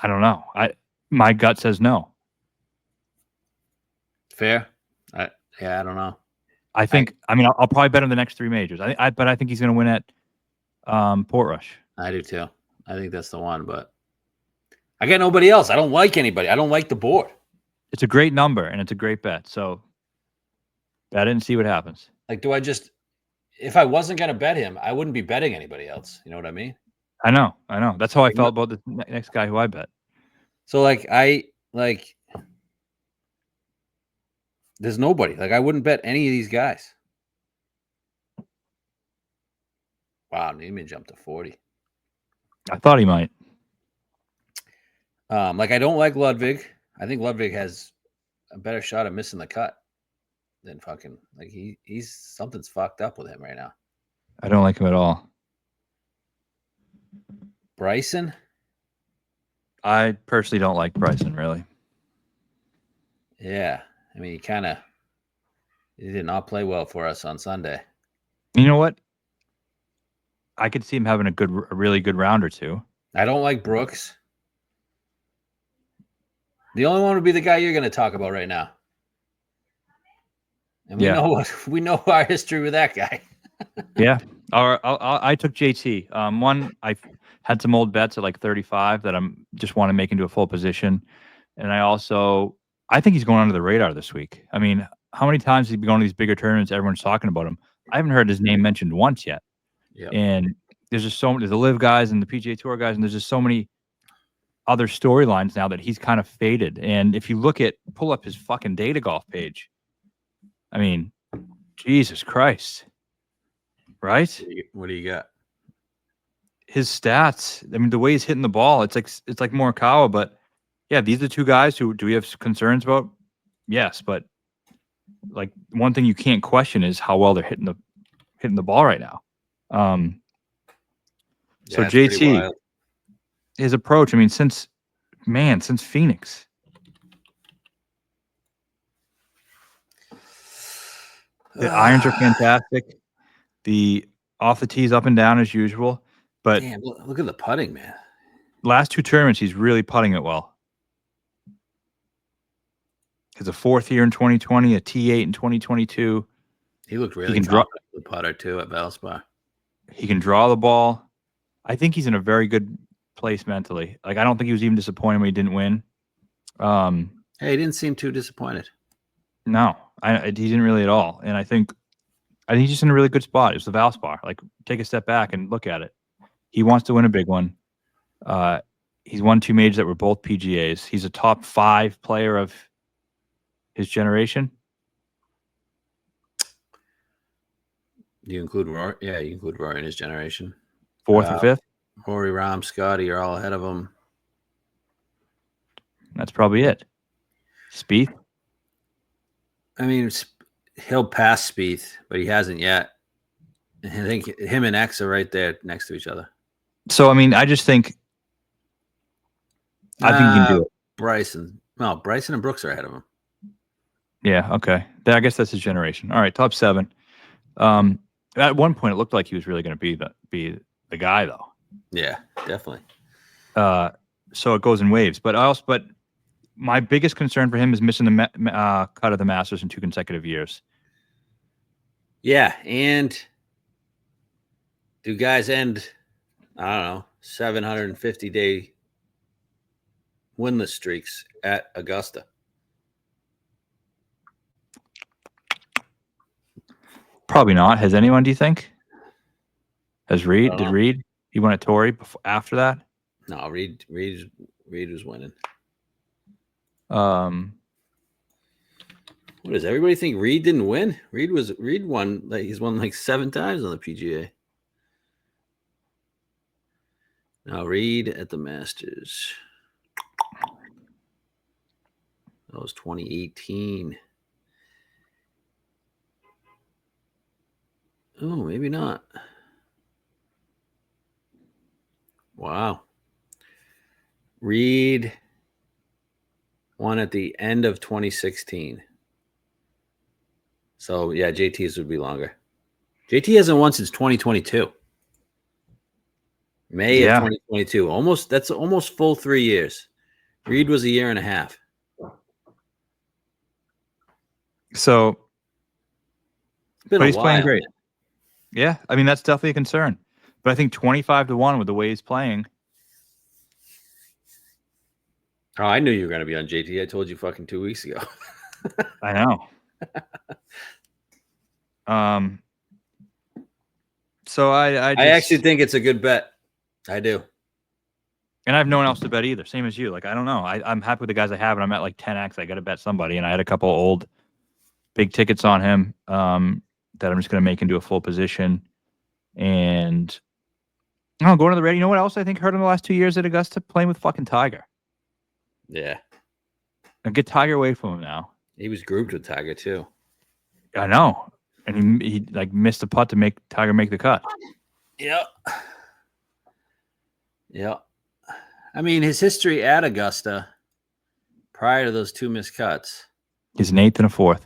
S1: I don't know. My gut says no.
S2: Fair. I don't know.
S1: I think. I mean, I'll probably bet him the next 3 majors. But I think he's going to win at Portrush.
S2: I do too. I think that's the one, but I got nobody else. I don't like anybody. I don't like the board.
S1: It's a great number and it's a great bet. So bet it and see what happens.
S2: Like, do I just, if I wasn't going to bet him, I wouldn't be betting anybody else. You know what I mean?
S1: I know. That's how I felt about the next guy who I bet.
S2: So there's nobody. Like, I wouldn't bet any of these guys. Wow, Niemann jumped to 40.
S1: I thought he might.
S2: Like, I don't like Ludwig. I think Ludwig has a better shot at missing the cut than fucking, like, he's something's fucked up with him right now.
S1: I don't like him at all.
S2: Bryson?
S1: I personally don't like Bryson, really.
S2: Yeah. I mean, he did not play well for us on Sunday.
S1: You know what? I could see him having a really good round or two.
S2: I don't like Brooks. The only one would be the guy you're going to talk about right now. And we know our history with that guy.
S1: Yeah. I took JT. One, I had some old bets at like 35 that I'm just want to make into a full position. And I think he's going under the radar this week. I mean, how many times has he been going to these bigger tournaments? Everyone's talking about him. I haven't heard his name mentioned once yet.
S2: Yep.
S1: And there's just so many, the Live guys and the PGA Tour guys, and there's just so many other storylines now that he's kind of faded. And if you pull up his fucking data golf page, I mean, Jesus Christ. Right?
S2: What do you got?
S1: His stats. I mean, the way he's hitting the ball, it's like Morikawa, but yeah, these are two guys who do we have concerns about? Yes, but like one thing you can't question is how well they're hitting the ball right now. So JT, his approach, I mean, since Phoenix. The irons are fantastic. The off the tees up and down as usual. But
S2: damn, look at the putting, man.
S1: Last 2 tournaments, he's really putting it well. He's a 4th here in 2020, a T8 in 2022.
S2: He looked really confident with the putter too at Valspar.
S1: He can draw the ball. I think he's in a very good place mentally. Like, I don't think he was even disappointed when he didn't win.
S2: Hey, he didn't seem too disappointed.
S1: No, he didn't really at all. And I think he's just in a really good spot. It's the Valspar. Like, take a step back and look at it. He wants to win a big one. He's won 2 majors that were both PGAs. He's a top 5 player of his generation.
S2: You include Rory? Yeah, you include Rory in his generation.
S1: 4th or 5th?
S2: Rory, Rahm, Scotty are all ahead of him.
S1: That's probably it. Spieth?
S2: I mean, he'll pass Spieth, but he hasn't yet. I think him and X are right there next to each other.
S1: So, I mean, I just think he can do it.
S2: Bryson and Brooks are ahead of him.
S1: Yeah, okay. I guess that's his generation. All right, top 7. At one point, it looked like he was really going to be the guy, though.
S2: Yeah, definitely.
S1: So it goes in waves. But my biggest concern for him is missing the cut of the Masters in 2 consecutive years.
S2: Yeah, and do guys end, I don't know, 750-day winless streaks at Augusta?
S1: Probably not. Has anyone, do you think? Has Reed? Did Reed? He won at Torrey after that?
S2: No, Reed was winning. What does everybody think? Reed didn't win? Reed won, like, he's won like 7 times on the PGA. Now Reed at the Masters. That was 2018. Oh, maybe not. Wow. Reed won at the end of 2016. So, yeah, JT's would be longer. JT hasn't won since 2022. May of 2022. That's almost full 3 years. Reed was a year and a half.
S1: So,
S2: It's been
S1: but
S2: a
S1: he's playing
S2: while.
S1: great.
S2: Man.
S1: Yeah, I mean that's definitely a concern. But I think 25-1 with the way he's playing.
S2: Oh, I knew you were going to be on JT. I told you fucking 2 weeks ago.
S1: I know. So I just
S2: actually think it's a good bet. I do.
S1: And I have no one else to bet either. Same as you. Like, I don't know. I'm happy with the guys I have, and I'm at like 10x. I got to bet somebody, and I had a couple old big tickets on him that I'm just going to make into a full position. And I'm going to the Red. You know what else I think hurt him the last 2 years at Augusta? Playing with fucking Tiger.
S2: Yeah.
S1: And get Tiger away from him now.
S2: He was grouped with Tiger too.
S1: I know. And he like missed a putt to make Tiger make the cut.
S2: Yep. Yep. I mean, his history at Augusta prior to those 2 missed cuts.
S1: He's an 8th and a 4th.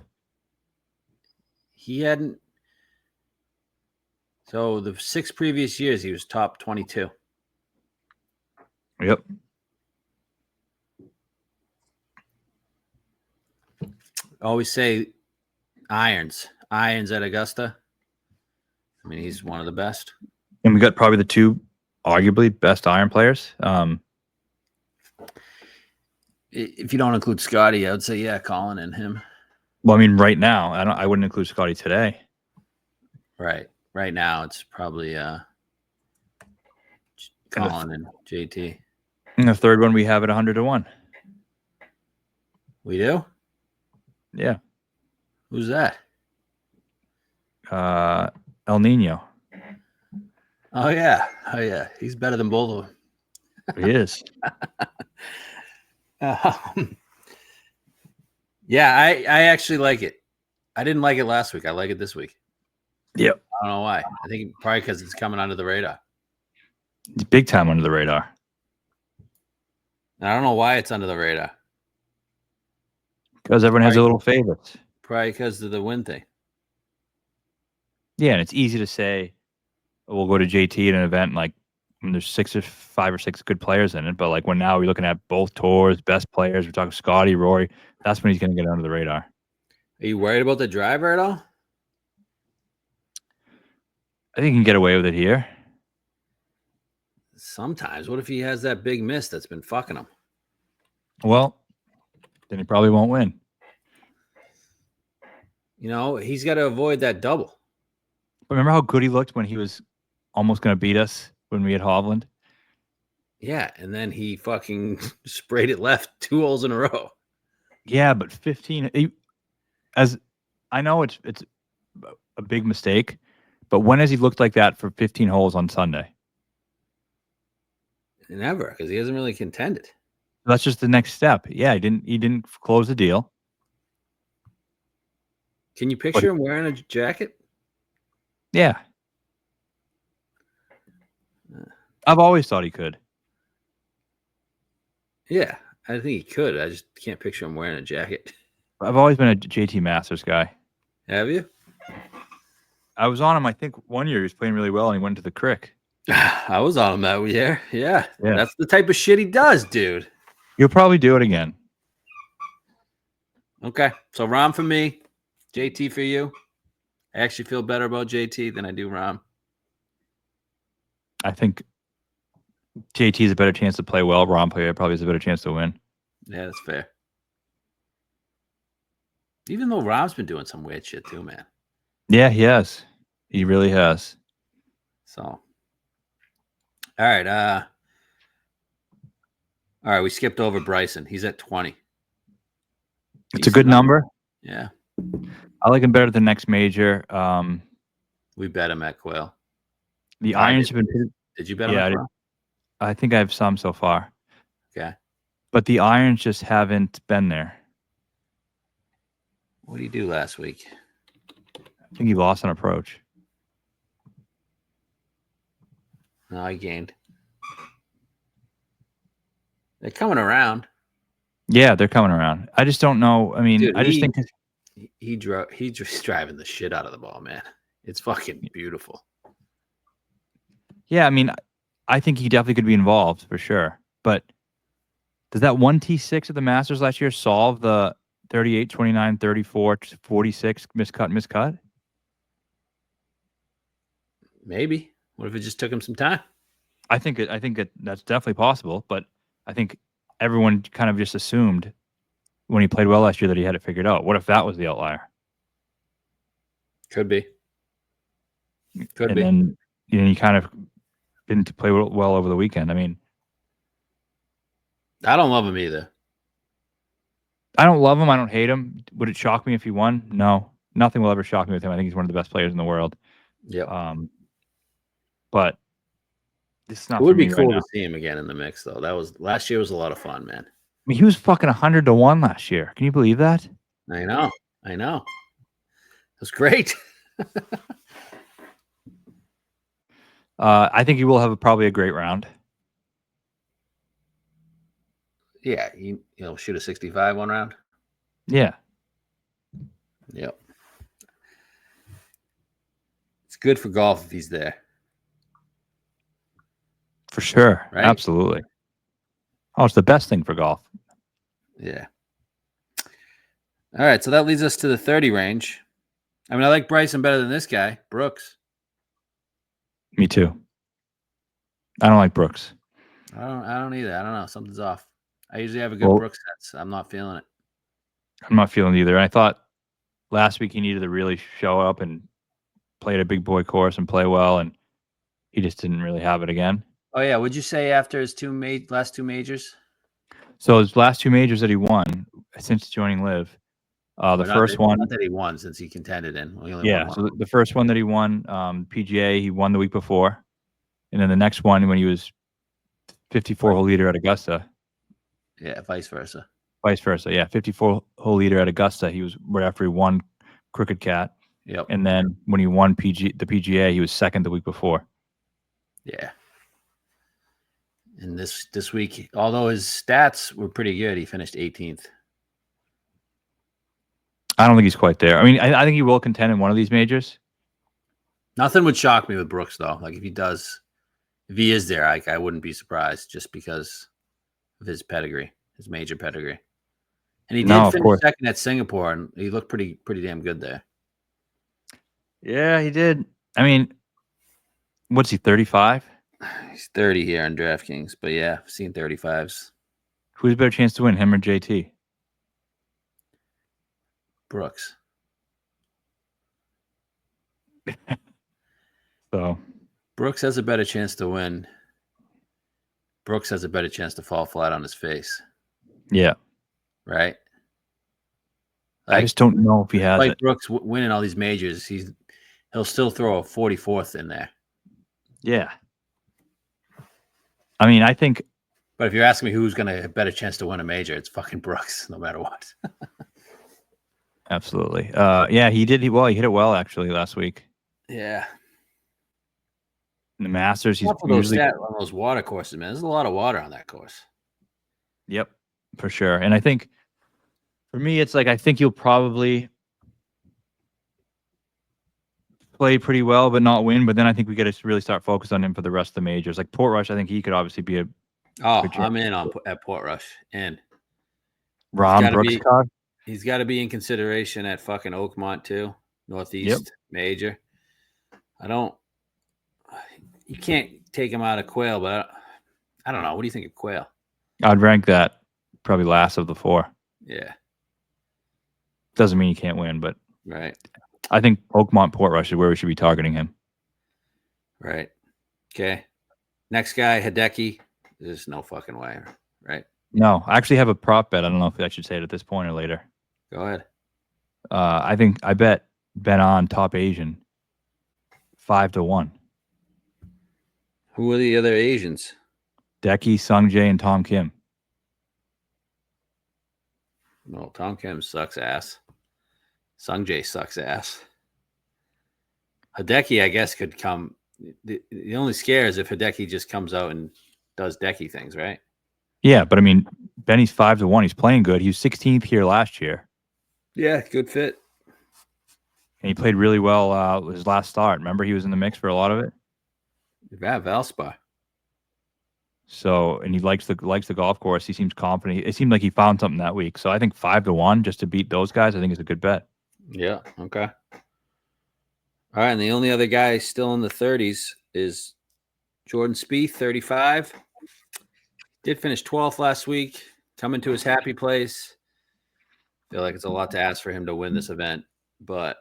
S2: He hadn't. So the 6 previous years, he was top 22.
S1: Yep.
S2: Always say irons at Augusta. I mean, he's one of the best.
S1: And we got probably the 2 arguably best iron players.
S2: If you don't include Scotty, I would say, yeah, Colin and him.
S1: Well, I mean, right now, I wouldn't include Scotty today.
S2: Right. Right now, it's probably Colin and JT.
S1: And the third one we have at 100-1.
S2: We do?
S1: Yeah.
S2: Who's that?
S1: El Nino.
S2: Oh, yeah. Oh, yeah. He's better than both of them.
S1: He is.
S2: Yeah, I actually like it. I didn't like it last week. I like it this week.
S1: Yep.
S2: I don't know why. I think probably because it's coming under the radar.
S1: It's big time under the radar.
S2: And I don't know why it's under the radar.
S1: Because everyone has their little favorites.
S2: Probably because of the win thing.
S1: Yeah, and it's easy to say, we'll go to JT at an event like when there's 5 or 6 good players in it. But like when now we're looking at both tours, best players, we're talking Scotty, Rory, that's when he's going to get under the radar.
S2: Are you worried about the driver at all?
S1: I think he can get away with it here.
S2: Sometimes. What if he has that big miss that's been fucking him?
S1: Well, then he probably won't win.
S2: You know, he's got to avoid that double.
S1: But remember how good he looked when he was almost going to beat us when we had Hovland?
S2: Yeah, and then he fucking sprayed it left 2 holes in a row.
S1: Yeah, but 15. As I know, it's a big mistake. But when has he looked like that for 15 holes on Sunday?
S2: Never, because he hasn't really contended.
S1: That's just the next step. Yeah, he didn't close the deal.
S2: Can you picture him wearing a jacket?
S1: Yeah. I've always thought he could.
S2: Yeah, I think he could. I just can't picture him wearing a jacket.
S1: I've always been a JT Masters guy.
S2: Have you?
S1: I was on him, I think, one year he was playing really well and he went to the crick.
S2: I was on him that year. Yeah. That's the type of shit he does, dude.
S1: He'll probably do it again.
S2: Okay. So Rahm for me, JT for you. I actually feel better about JT than I do Rahm.
S1: I think JT's a better chance to play well. Rahm probably has a better chance to win.
S2: Yeah, that's fair. Even though Rahm's been doing some weird shit too, man.
S1: Yeah, he has. He really has.
S2: So, all right. We skipped over Bryson. He's at 20.
S1: It's a good number.
S2: Yeah.
S1: I like him better than next major.
S2: We bet him at Quail.
S1: The irons have been.
S2: Did you bet him at Quail?
S1: I think I have some so far.
S2: Okay.
S1: But the irons just haven't been there.
S2: What did he do last week?
S1: I think he lost an approach.
S2: No, he gained. They're coming around.
S1: Yeah, they're coming around. I just don't know. I mean,
S2: dude,
S1: I just think
S2: he's driving the shit out of the ball, man. It's fucking beautiful.
S1: Yeah, I mean, I think he definitely could be involved for sure. But does that 1 T6 at the Masters last year solve the 38, 29, 34, 46, miscut.
S2: Maybe. What if it just took him some time?
S1: I think that's definitely possible, but I think everyone kind of just assumed when he played well last year that he had it figured out. What if that was the outlier?
S2: Could be.
S1: And then he kind of didn't play well over the weekend. I mean,
S2: I don't love him either.
S1: I don't love him. I don't hate him. Would it shock me if he won? No. Nothing will ever shock me with him. I think he's one of the best players in the world.
S2: Yep.
S1: But it's not
S2: It would
S1: for me
S2: be cool
S1: right now.
S2: to see him again in the mix, though. Last year was a lot of fun, man.
S1: I mean, he was fucking 100-1 last year. Can you believe that?
S2: I know. It was great.
S1: I think he will have probably a great round.
S2: Yeah, he'll shoot a 65 one round.
S1: Yeah.
S2: Yep. It's good for golf if he's there.
S1: For sure.
S2: Right?
S1: Absolutely. Oh, it's the best thing for golf.
S2: Yeah. All right, so that leads us to the 30 range. I mean, I like Bryson better than this guy, Brooks.
S1: Me too. I don't like Brooks.
S2: I don't either. I don't know. Something's off. I usually have a good Brooks sense. I'm not feeling it.
S1: I'm not feeling it either. I thought last week he needed to really show up and play at a big boy course and play well, and he just didn't really have it again.
S2: Oh, yeah. What'd you say after his last two majors?
S1: So his last two majors that he won since joining Live, the first one.
S2: Not that he won since he contended in.
S1: So the first one that he won, PGA, he won the week before. And then the next one when he was 54-hole leader at Augusta.
S2: Yeah, vice versa.
S1: Yeah, 54-hole leader at Augusta. He was right after he won Crooked Cat.
S2: Yep.
S1: And then when he won the PGA, he was second the week before.
S2: Yeah. And this week, although his stats were pretty good, he finished 18th.
S1: I don't think he's quite there. I mean, I think he will contend in one of these majors.
S2: Nothing would shock me with Brooks, though. Like, if he is there, I wouldn't be surprised just because of his pedigree, his major pedigree. And he did finish second at Singapore, and he looked pretty damn good there.
S1: Yeah, he did. I mean, what's he, 35?
S2: He's 30 here on DraftKings, but yeah, I've seen 35s.
S1: Who's a better chance to win, him or JT?
S2: Brooks.
S1: So
S2: Brooks has a better chance to win. Brooks has a better chance to fall flat on his face.
S1: Yeah.
S2: Right?
S1: I just don't know if he has it.
S2: Brooks winning all these majors, he'll still throw a 44th in there.
S1: Yeah. I mean, I think.
S2: But if you're asking me who's going to have a better chance to win a major, it's fucking Brooks, no matter what.
S1: Absolutely. Yeah, he did. He hit it well actually last week.
S2: Yeah.
S1: In the Masters, he's
S2: usually on those water courses, man. There's a lot of water on that course.
S1: Yep, for sure. And I think for me, it's like I think you'll probably play pretty well, but not win. But then I think we got to really start focus on him for the rest of the majors. Like Portrush, I think he could obviously be a.
S2: Oh, I'm in at Portrush. And
S1: Rahm Brooks card.
S2: He's got to be in consideration at fucking Oakmont too, Northeast major. You can't take him out of Quail, but I don't know. What do you think of Quail?
S1: I'd rank that probably last of the four.
S2: Yeah.
S1: Doesn't mean you can't win, but
S2: right.
S1: I think Oakmont Portrush is where we should be targeting him.
S2: Right. Okay. Next guy, Hideki. There's no fucking way, right?
S1: No, I actually have a prop bet. I don't know if I should say it at this point or later.
S2: Go ahead.
S1: I bet on top Asian 5-1.
S2: Who are the other Asians?
S1: Decky, Sungjae, and Tom Kim.
S2: No, Tom Kim sucks ass. Sungjae sucks ass. Hideki, I guess, could come. The only scare is if Hideki just comes out and does Decky things, right?
S1: Yeah, but I mean, Benny's 5-1. He's playing good. He was 16th here last year.
S2: Yeah, good fit.
S1: And he played really well his last start. Remember, he was in the mix for a lot of it?
S2: Yeah, Valspar.
S1: So, and he likes the golf course. He seems confident. It seemed like he found something that week. So I think 5-1 just to beat those guys, I think is a good bet.
S2: Yeah. Okay. All right, and the only other guy still in the 30s is Jordan Spieth, 35. Did finish 12th last week, coming to his happy place. Feel like it's a lot to ask for him to win this event, but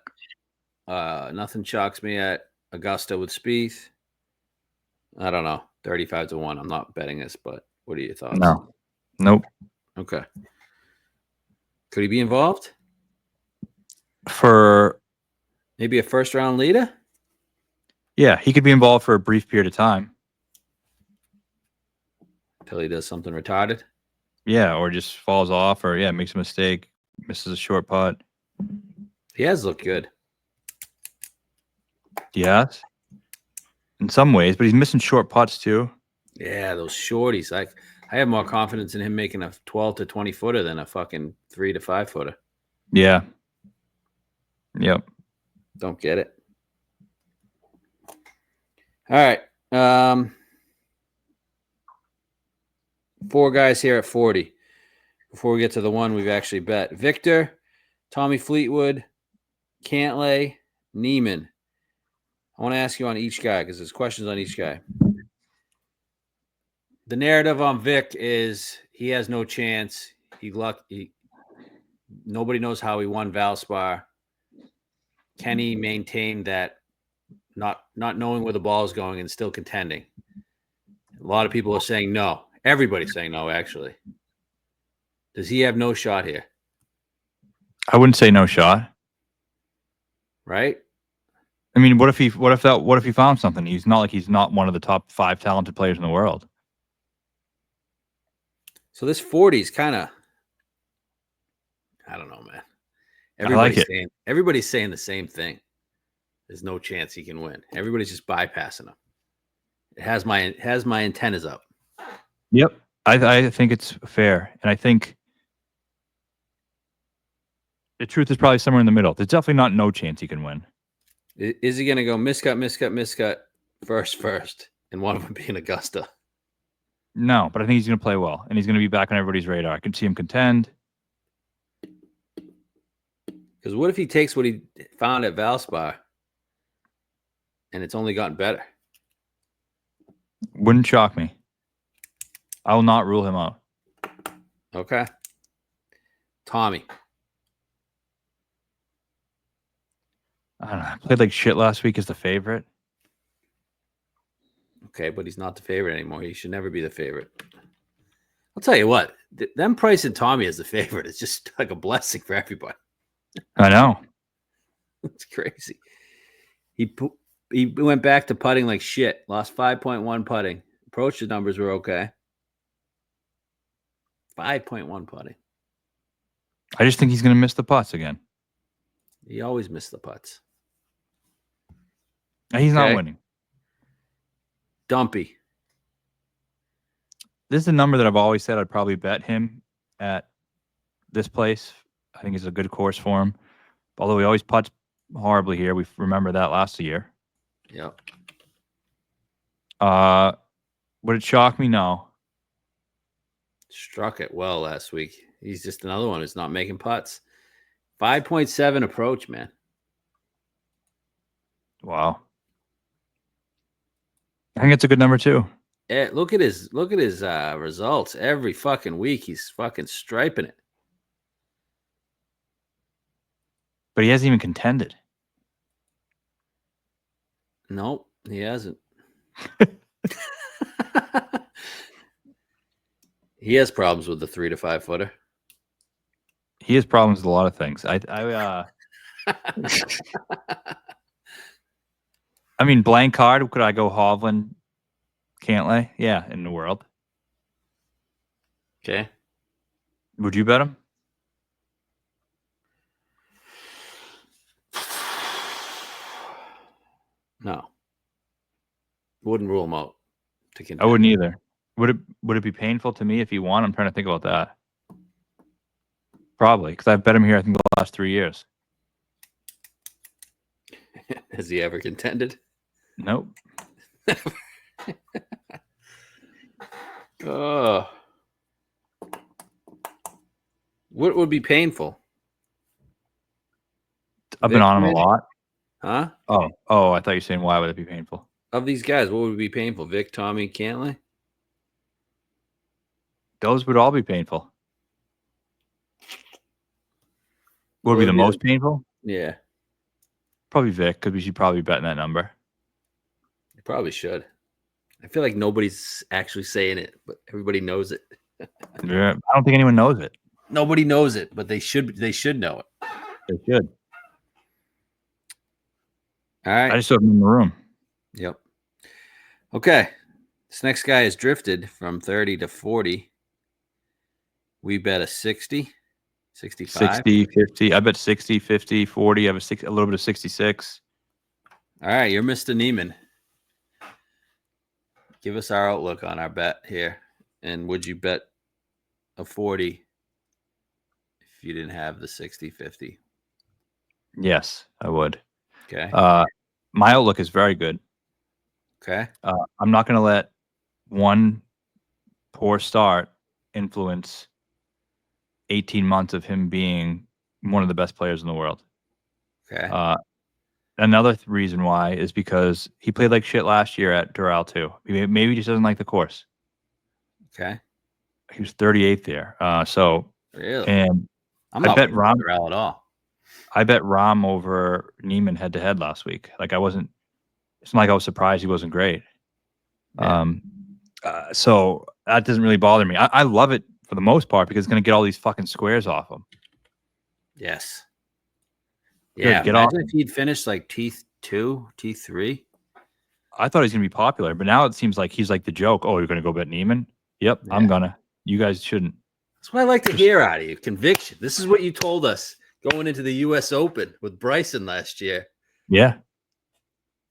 S2: nothing shocks me at Augusta with Spieth. I don't know, 35-1. I'm not betting this, but what are your thoughts?
S1: No, nope.
S2: Okay. Could he be involved?
S1: For
S2: Maybe a first round leader?
S1: yeah, he could be involved for a brief period of time.
S2: Until he does something retarded?
S1: Yeah, or just falls off, or makes a mistake, misses a short putt.
S2: He has looked good.
S1: Yes, in some ways, but he's missing short putts too.
S2: Yeah, those shorties. I have more confidence in him making a 12 to 20 footer than a fucking 3 to 5 footer.
S1: Yeah. Yep.
S2: Don't get it. All right. 4 guys here at 40. Before we get to the one we've actually bet. Victor, Tommy Fleetwood, Cantlay, Niemann. I want to ask you on each guy because there's questions on each guy. The narrative on Vic is he has no chance. Nobody knows how he won Valspar. Can he maintain that not knowing where the ball is going and still contending? A lot of people are saying no. Everybody's saying no, actually. Does he have no shot here?
S1: I wouldn't say no shot.
S2: Right?
S1: I mean, what if he found something? He's not one of the top 5 talented players in the world.
S2: So this 40 is kind of, I don't know, man. Everybody's saying the same thing. There's no chance he can win. Everybody's just bypassing him. It has my antennas up.
S1: Yep. I think it's fair. And I think the truth is probably somewhere in the middle. There's definitely not no chance he can win.
S2: Is he going to go miscut, first, and one of them being Augusta?
S1: No, but I think he's going to play well, and he's going to be back on everybody's radar. I can see him contend.
S2: Because what if he takes what he found at Valspar, and it's only gotten better?
S1: Wouldn't shock me. I will not rule him out.
S2: Okay. Tommy.
S1: I don't know. I played like shit last week as the favorite.
S2: Okay, but he's not the favorite anymore. He should never be the favorite. I'll tell you what. Them pricing Tommy as the favorite is just like a blessing for everybody.
S1: I know.
S2: It's crazy. He went back to putting like shit. Lost 5.1 putting. Approach the numbers were okay. 5.1 putting.
S1: I just think he's going to miss the putts again.
S2: He always missed the putts.
S1: He's not winning.
S2: Dumpy.
S1: This is a number that I've always said I'd probably bet him at this place. I think it's a good course for him. Although he always putts horribly here. We remember that last year.
S2: Yep.
S1: Would it shock me? No.
S2: Struck it well last week. He's just another one who's not making putts. 5.7 approach, man.
S1: Wow. I think it's a good number too.
S2: Look at his results every fucking week. He's fucking striping it.
S1: But he hasn't even contended.
S2: Nope, he hasn't. He has problems with the 3 to 5 footer.
S1: He has problems with a lot of things. I mean, blank card. Could I go Hovland? Cantlay? Yeah, in the world.
S2: Okay.
S1: Would you bet him?
S2: No. Wouldn't rule him out.
S1: I wouldn't either. Would it be painful to me if he won? I'm trying to think about that. Probably, because I've bet him here, I think, the last 3 years.
S2: Has he ever contended?
S1: Nope.
S2: What would be painful?
S1: I've been
S2: Vic,
S1: on him a
S2: maybe?
S1: lot.
S2: Huh?
S1: Oh, I thought you were saying why would it be painful?
S2: Of these guys, what would be painful? Vic, Tommy, Cantlay?
S1: Those would all be painful. What would be the most painful?
S2: Yeah,
S1: Probably Vic, because we should probably bet in that number.
S2: you probably should. I feel like nobody's actually saying it, but everybody knows it.
S1: Yeah, I don't think anyone knows it.
S2: Nobody knows it, but they should. They should know it.
S1: They should.
S2: All right.
S1: I just saw them in the room.
S2: Yep. Okay. This next guy has drifted from 30 to 40. We bet a 60, 65.
S1: 60, 50. I bet 60, 50, 40. I have a little bit of 66.
S2: All right. You're Mr. Niemann. Give us our outlook on our bet here. And would you bet a 40 if you didn't have the 60, 50?
S1: Yes, I would.
S2: Okay.
S1: My outlook is very good.
S2: Okay.
S1: I'm not going to let one poor start influence 18 months of him being one of the best players in the world.
S2: Okay.
S1: Another reason why is because he played like shit last year at Doral too. Maybe he just doesn't like the course.
S2: Okay.
S1: He was 38th there.
S2: Really?
S1: And
S2: I'm
S1: I
S2: not
S1: bet
S2: with
S1: Rahm
S2: Doral at all.
S1: I bet Rahm over Niemann head to head last week. Like it's not like I was surprised he wasn't great.
S2: Yeah.
S1: So that doesn't really bother me. I love it for the most part because it's going to get all these fucking squares off him.
S2: Yes.
S1: Good,
S2: Yeah.
S1: get
S2: Imagine
S1: off
S2: if he'd finished like T2, T3.
S1: I thought he was going to be popular, but now it seems like he's like the joke. Oh, you're going to go bet Niemann? Yep,
S2: Yeah.
S1: I'm gonna. You guys shouldn't.
S2: That's what I like to hear out of you. Conviction. This is what you told us going into the U.S. Open with Bryson last year.
S1: Yeah.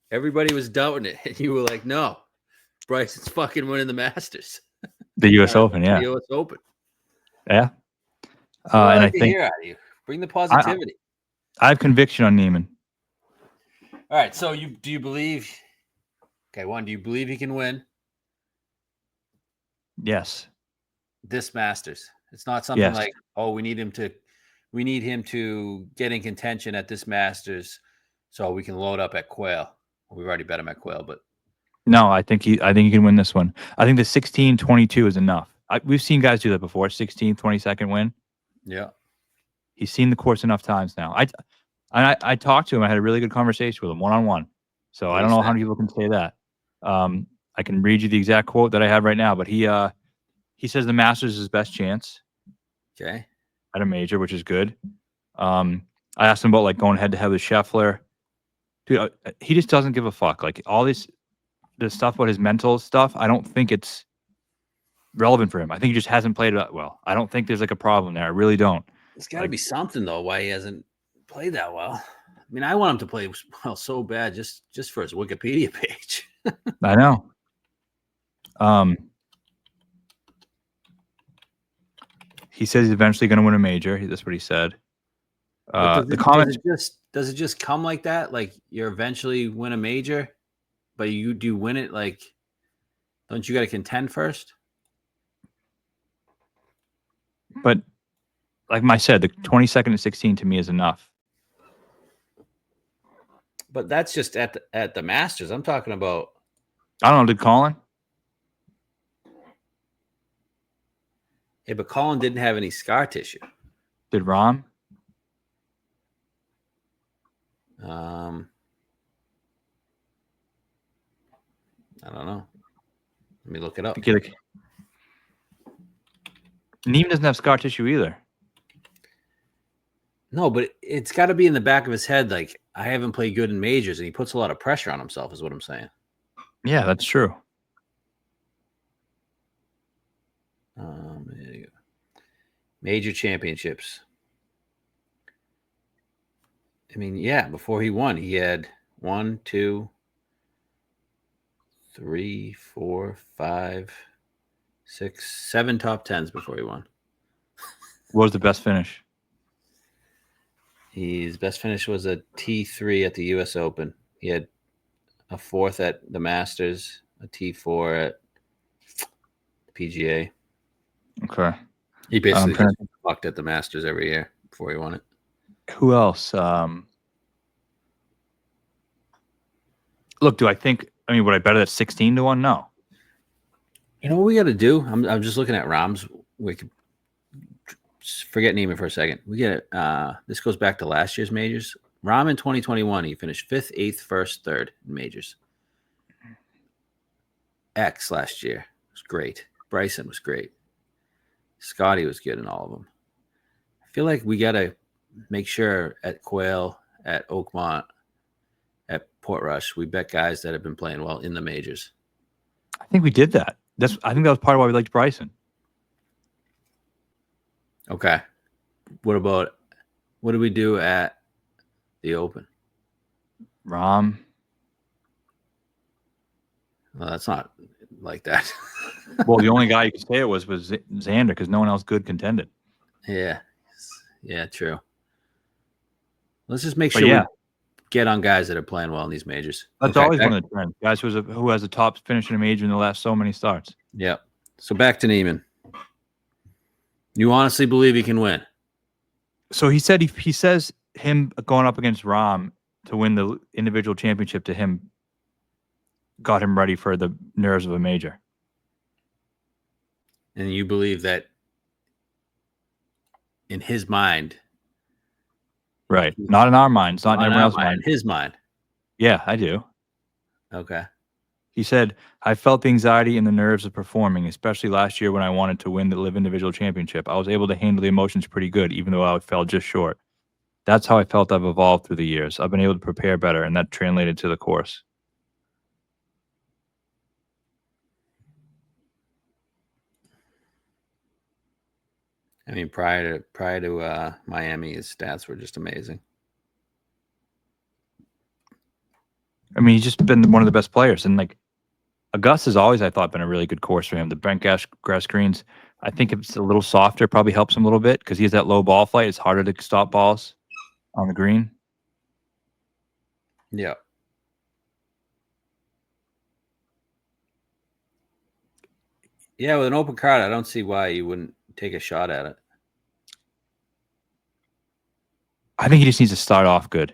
S2: Everybody was doubting it. And you were like, no, Bryson's fucking winning the Masters.
S1: The U.S. Open, yeah.
S2: The U.S. Open.
S1: Yeah.
S2: That's what I
S1: and
S2: like
S1: I
S2: to
S1: think
S2: hear out of you. Bring the positivity.
S1: I have conviction on Niemann.
S2: All right. So do you believe? Okay, one. Do you believe he can win
S1: Yes.
S2: this Masters? It's not something
S1: Yes.
S2: like, oh, we need him to get in contention at this Masters, so we can load up at Quail. We've already bet him at Quail, but
S1: No, I think he can win this one. I think the 16-22 is enough. We've seen guys do that before. 16th, 22nd win.
S2: yeah.
S1: He's seen the course enough times now. I talked to him. I had a really good conversation with him one-on-one. So
S2: What
S1: I
S2: do
S1: don't
S2: you
S1: know
S2: say?
S1: how many people can say that. I can read you the exact quote that I have right now, but he says the Masters is his best chance
S2: Okay.
S1: at a major, which is good. I asked him about like going head to head with Scheffler. Dude, he just doesn't give a fuck. Like all the stuff about his mental stuff, I don't think it's relevant for him. I think he just hasn't played that well. I don't think there's like a problem there. I really don't.
S2: There's got to be something though why he hasn't played that well. I mean, I want him to play well so bad just for his Wikipedia page.
S1: I know. He says he's eventually going to win a major. That's what he said. The comments.
S2: Does it just come like that? Like you eventually win a major, but you do win it like, don't you got to contend first?
S1: But like I said, the 22nd and 16 to me is enough.
S2: But that's just at the Masters. I'm talking about.
S1: I don't know. Did Colin?
S2: Yeah, but Colin didn't have any scar tissue.
S1: Did Rahm?
S2: I don't know. Let me look it up.
S1: Niemann doesn't have scar tissue either.
S2: No, but it's got to be in the back of his head. Like, I haven't played good in majors, and he puts a lot of pressure on himself, is what I'm saying.
S1: Yeah, that's true.
S2: There you go. Major championships. I mean, yeah, before he won, he had 1, 2, 3, 4, 5, 6, 7 top 10s before he won.
S1: What was the best finish?
S2: His best finish was a T3 at the U.S. Open. He had a 4th at the Masters, a T4 at the PGA.
S1: Okay.
S2: He basically just fucked at the Masters every year before he won it.
S1: Who else? Look, do I think? I mean, would I bet it at 16 to 1? No.
S2: You know what we got to do? I'm just looking at Rahm's. We could forget Niemann for a second. We get this goes back to last year's majors. Rahm in 2021, he finished 5th, 8th, 1st, 3rd in majors. X last year was great. Bryson was great. Scotty was good in all of them. I feel like we got to make sure at Quail, at Oakmont, at Portrush, we bet guys that have been playing well in the majors.
S1: I think we did that. I think that was part of why we liked Bryson.
S2: Okay. What do we do at the Open?
S1: Rahm.
S2: Well, that's not like that.
S1: Well, the only guy you could say it was Xander because no one else good contended.
S2: Yeah, true. Let's just make sure we get on guys that are playing well in these majors.
S1: That's always one of the trends. Guys who has a top finish in a major in the last so many starts.
S2: Yep. So back to Niemann. You honestly believe he can win?
S1: So he said he says him going up against Rahm to win the individual championship to him got him ready for the nerves of a major.
S2: And you believe that in his mind.
S1: Right. Not in our minds, not in everyone else's mind.
S2: In his mind.
S1: Yeah, I do.
S2: Okay.
S1: He said, I felt the anxiety and the nerves of performing, especially last year when I wanted to win the Live Individual Championship. I was able to handle the emotions pretty good, even though I fell just short. That's how I felt I've evolved through the years. I've been able to prepare better, and that translated to the course.
S2: I mean, prior to Miami, his stats were just amazing.
S1: I mean, he's just been one of the best players, and like Augusta's always, I thought, been a really good course for him. The bent grass greens, I think if it's a little softer, probably helps him a little bit because he has that low ball flight. It's harder to stop balls on the green.
S2: Yeah. Yeah, with an open card, I don't see why you wouldn't take a shot at it.
S1: I think he just needs to start off good.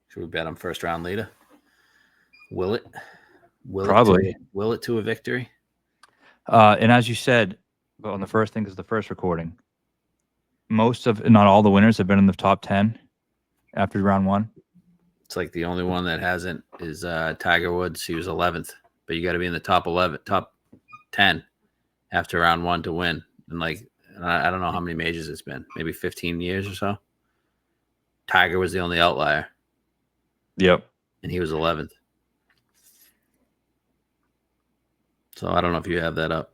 S2: Should we bet him first round leader? Will it?
S1: Probably.
S2: Will it to a victory?
S1: And as you said, on the first thing is the first recording. Most of, not all the winners have been in the top 10 after round 1.
S2: It's like the only one that hasn't is Tiger Woods. He was 11th, but you got to be in the top 10 after round 1 to win. And like, I don't know how many majors it's been, maybe 15 years or so. Tiger was the only outlier.
S1: Yep.
S2: And he was 11th. So I don't know if you have that up.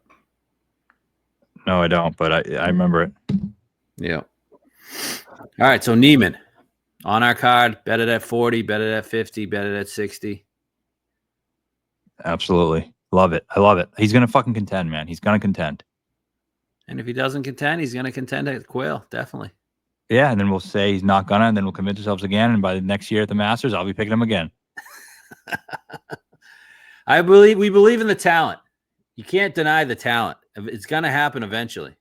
S1: No, I don't, but I remember it.
S2: Yeah. All right, so Niemann on our card, bet it at 40, bet it at 50, bet it at 60.
S1: Absolutely. Love it. I love it. He's going to fucking contend, man. He's going to contend.
S2: And if he doesn't contend, he's going to contend at Quail, definitely.
S1: Yeah, and then we'll say he's not gonna, and then we'll convince ourselves again, and by the next year at the Masters, I'll be picking him again.
S2: We believe in the talent. You can't deny the talent. It's going to happen eventually.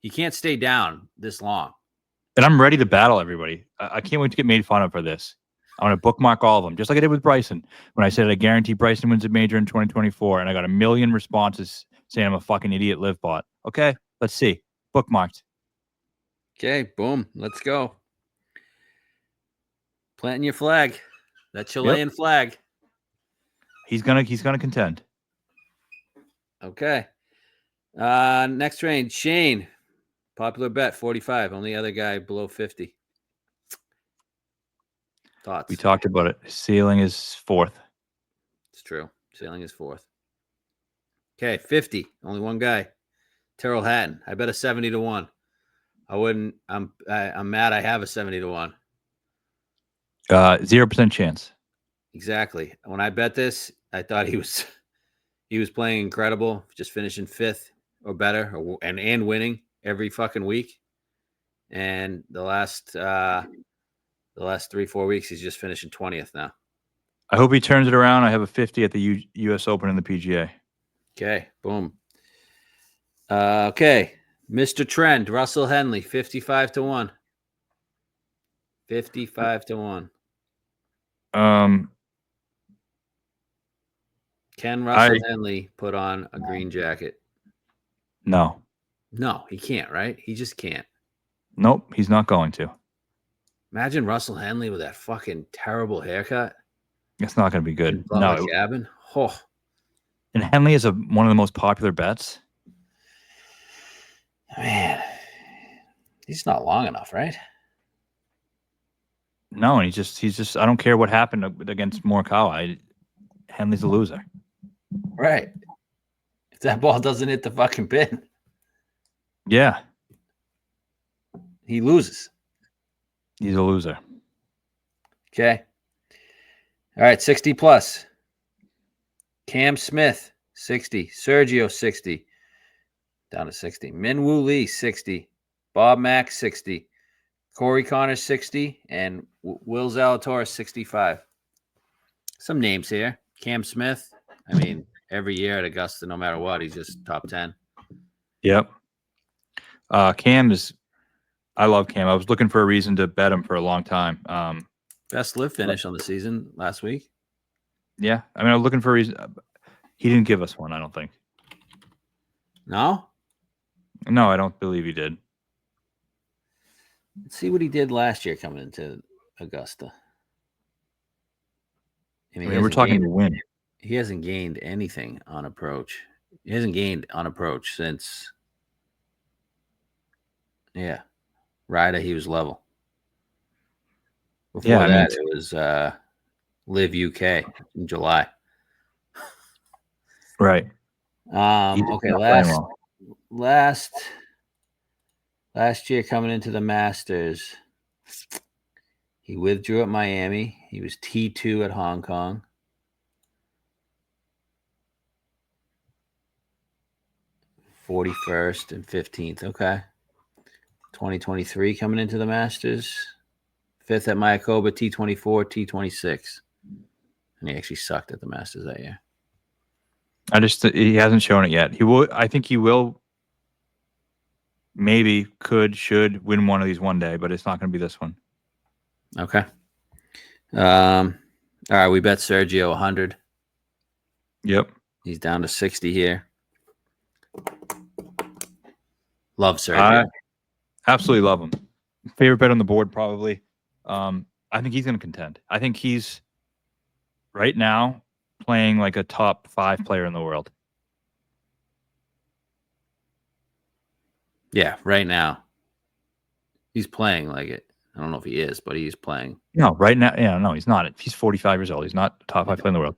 S2: You can't stay down this long.
S1: And I'm ready to battle everybody. I can't wait to get made fun of for this. I want to bookmark all of them, just like I did with Bryson. When I said I guarantee Bryson wins a major in 2024, and I got 1 million responses saying I'm a fucking idiot live bot. Okay, let's see. Bookmarked.
S2: Okay, boom. Let's go. Planting your flag. That Chilean flag.
S1: He's gonna contend.
S2: Okay. Next range, Shane. Popular bet, 45. Only other guy below 50. Thoughts?
S1: We talked about it. Ceiling is 4th.
S2: It's true. Ceiling is 4th. Okay, 50. Only one guy. Terrell Hatton. I bet a 70 to 1. I wouldn't. I'm mad I have a 70 to 1.
S1: 0% chance.
S2: Exactly. When I bet this, I thought he was playing incredible, just finishing 5th or better, and winning every fucking week. And the last 3-4 weeks, he's just finishing 20th now.
S1: I hope he turns it around. I have a 50 at the U.S. Open and the PGA.
S2: Okay, boom. Okay, Mr. Trend, Russell Henley, 55-1. 55-1. Can Russell Henley put on a green jacket?
S1: No.
S2: No, he can't, right? He just can't.
S1: Nope, he's not going to.
S2: Imagine Russell Henley with that fucking terrible haircut.
S1: It's not going to be good. No.
S2: Cabin. Oh.
S1: And Henley is one of the most popular bets.
S2: Man, he's not long enough, right?
S1: No, and he's just. I don't care what happened against Morikawa. Henley's a loser.
S2: Right. If that ball doesn't hit the fucking pin,
S1: yeah,
S2: he loses.
S1: He's a loser.
S2: Okay. All right, 60 plus. Cam Smith, 60. Sergio, 60. Down to 60. Minwoo Lee, 60. Bob Mack, 60. Corey Connors, 60. And Will Zalatoris, 65. Some names here. Cam Smith. I mean, every year at Augusta, no matter what, he's just top 10.
S1: Yep. Cam is... I love Cam. I was looking for a reason to bet him for a long time.
S2: Best live finish on the season last week.
S1: Yeah. I mean, I was looking for a reason. He didn't give us one, I don't think.
S2: No?
S1: No, I don't believe he did.
S2: Let's see what he did last year coming into Augusta.
S1: I mean, we're talking to win.
S2: He hasn't gained anything on approach. He hasn't gained on approach since... Yeah. Ryder, he was level. Before that, it was Live UK in July.
S1: Right.
S2: Okay. Last year coming into the Masters, he withdrew at Miami. He was T2 at Hong Kong. '41st and 15th. Okay. 2023 coming into the Masters. 5th at Mayakoba, T24, T26. And he actually sucked at the Masters that year.
S1: He hasn't shown it yet. He will. I think he will. Maybe should win one of these one day, but it's not going to be this one.
S2: Okay. All right. We bet Sergio 100.
S1: Yep.
S2: He's down to 60 here. Love Sergio.
S1: Absolutely love him. Favorite bet on the board, probably. I think he's going to contend. I think he's right now playing like a top 5 player in the world.
S2: Yeah, right now. He's playing like it. I don't know if he is, but he's playing.
S1: No, right now. Yeah, no, he's not. He's 45 years old. He's not the top 5 player in the world.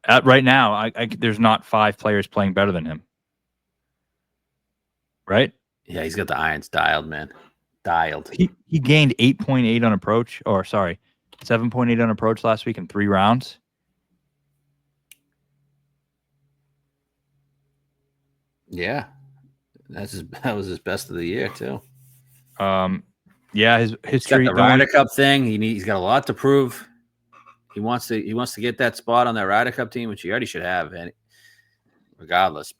S1: But right now, there's not 5 players playing better than him. Right?
S2: Yeah, he's got the irons dialed, man. Dialed.
S1: He gained 8.8 on approach, 7.8 on approach last week in 3 rounds.
S2: Yeah, that was his best of the year too.
S1: Yeah, his history.
S2: He's got the Ryder Cup thing. He's got a lot to prove. He wants to get that spot on that Ryder Cup team, which he already should have, regardless.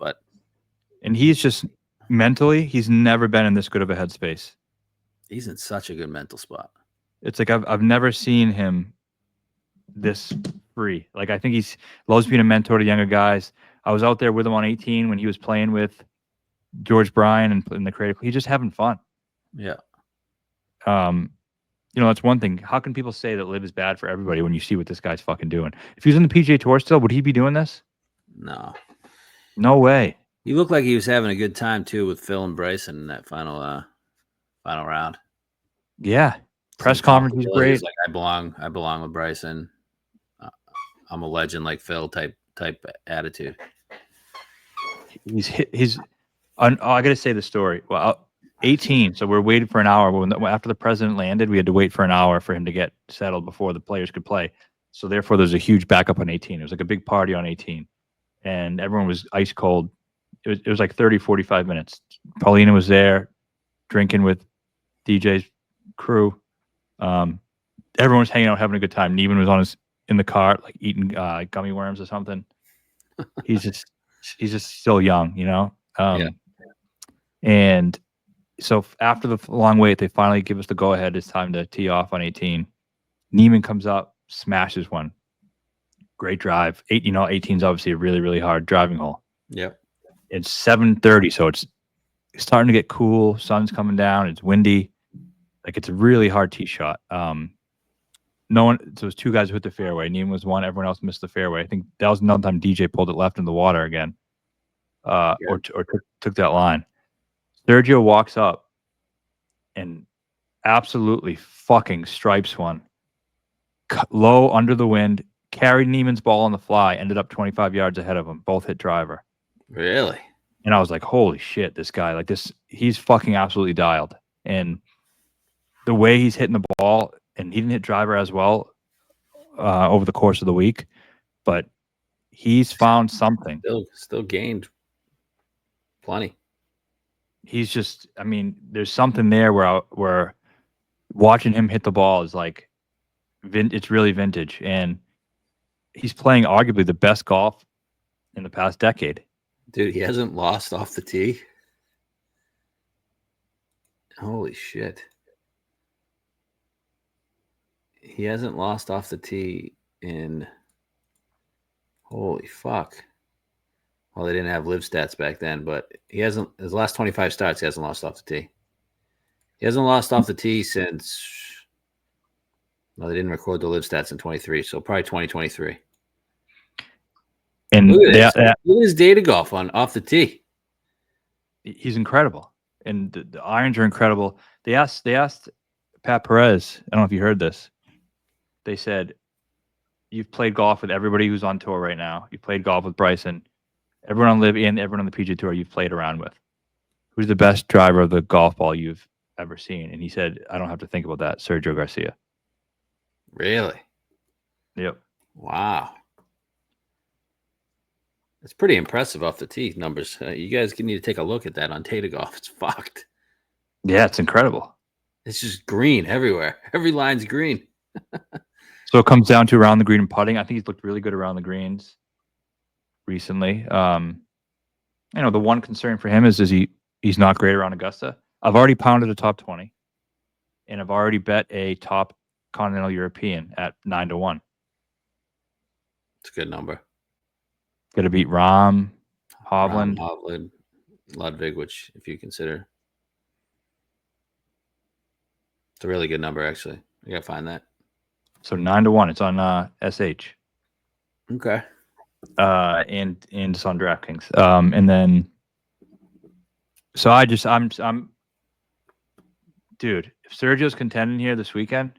S1: And he's just mentally, he's never been in this good of a headspace.
S2: He's in such a good mental spot.
S1: It's like I've never seen him this free. Like I think he loves being a mentor to younger guys. I was out there with him on 18 when he was playing with George Bryan and in the creative. He's just having fun.
S2: Yeah.
S1: That's one thing. How can people say that live is bad for everybody when you see what this guy's fucking doing? If he was in the PGA Tour still, would he be doing this?
S2: No.
S1: No way.
S2: He looked like he was having a good time too with Phil and Bryson in that final round.
S1: Yeah. Press conference was great.
S2: He's like, I belong with Bryson. I'm a legend like Phil type attitude.
S1: I gotta say the story. Well, 18. So we're waiting for an hour. After the president landed, we had to wait for an hour for him to get settled before the players could play. So therefore, there's a huge backup on 18. It was like a big party on 18, and everyone was ice cold. It was like 30, 45 minutes. Paulina was there, drinking with DJ's crew. Everyone was hanging out, having a good time. Niemann was in the cart, like eating gummy worms or something. He's just still young, you know. And so after the long wait, they finally give us the go ahead. It's time to tee off on 18. Niemann comes up, smashes one. Great drive. 18 is obviously a really, really hard driving hole.
S2: Yep.
S1: It's 7:30, so it's starting to get cool. Sun's coming down. It's windy. Like, it's a really hard tee shot. No one. So it was two guys who hit the fairway. Niemann was one. Everyone else missed the fairway. I think that was another time DJ pulled it left in the water again, or took that line. Sergio walks up and absolutely fucking stripes one. Low under the wind, carried Niemann's ball on the fly, ended up 25 yards ahead of him. Both hit driver.
S2: Really?
S1: And I was like, holy shit, this guy, like this, he's fucking absolutely dialed. And the way he's hitting the ball, and he didn't hit driver as well over the course of the week, but he's found something.
S2: Still gained plenty.
S1: He's just, I mean, there's something there where watching him hit the ball is like, it's really vintage. And he's playing arguably the best golf in the past decade.
S2: Dude, he hasn't lost off the tee. Holy shit. He hasn't lost off the tee in, holy fuck. Well, they didn't have live stats back then, but he hasn't, his last 25 starts, he hasn't lost off the tee. He hasn't lost off the tee since, well, they didn't record the live stats in 23, so probably 2023.
S1: And
S2: look at his data golf on off the tee.
S1: He's incredible. And the irons are incredible. They asked Pat Perez, I don't know if you heard this. They said, you've played golf with everybody who's on tour right now. You played golf with Bryson. Everyone on Live and everyone on the PGA Tour you've played around with. Who's the best driver of the golf ball you've ever seen? And he said, I don't have to think about that. Sergio Garcia.
S2: Really?
S1: Yep.
S2: Wow. It's pretty impressive off the tee numbers. You guys need to take a look at that on Data Golf. It's fucked.
S1: Yeah, it's incredible.
S2: It's just green everywhere. Every line's green.
S1: So it comes down to around the green and putting. I think he's looked really good around the greens recently. The one concern for him is he's not great around Augusta. I've already pounded a top 20, and I've already bet a top continental European at 9-1.
S2: It's a good number.
S1: Got to beat Rahm, Hovland,
S2: Ludwig, which if you consider, it's a really good number. Actually, I gotta find that.
S1: So 9-1. It's on SH.
S2: Okay.
S1: And it's on DraftKings. And then, so I'm, dude. If Sergio's contending here this weekend,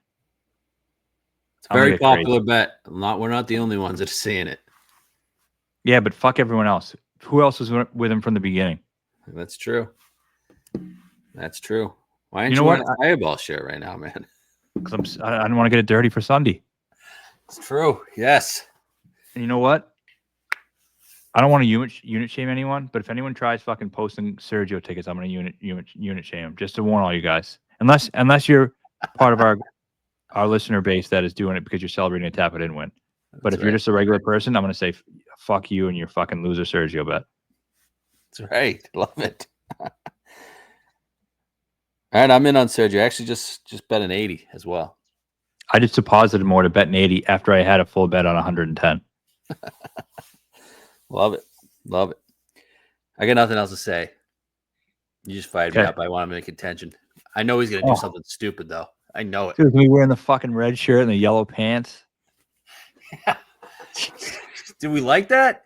S2: it's a very popular bet. We're not the only ones that are seeing it.
S1: Yeah, but fuck everyone else. Who else was with him from the beginning?
S2: That's true. That's true. Why aren't you wearing a Fireball shirt right now, man?
S1: Because I don't want to get it dirty for Sunday.
S2: It's true. Yes.
S1: And you know what? I don't want to unit shame anyone, but if anyone tries fucking posting Sergio tickets, I'm going to unit shame them, just to warn all you guys. Unless you're part of our listener base that is doing it because you're celebrating a tap it in win. But if you're just a regular person, I'm going to say fuck you and your fucking loser Sergio bet.
S2: That's right. Love it. All right, I'm in on Sergio. I actually just bet an 80 as well.
S1: I just deposited more to bet an 80 after I had a full bet on 110.
S2: Love it. Love it. I got nothing else to say. You just fired me up. I want him in contention. I know he's going to do something stupid, though. I know it.
S1: Dude, me wearing the fucking red shirt and the yellow pants.
S2: Do we like that?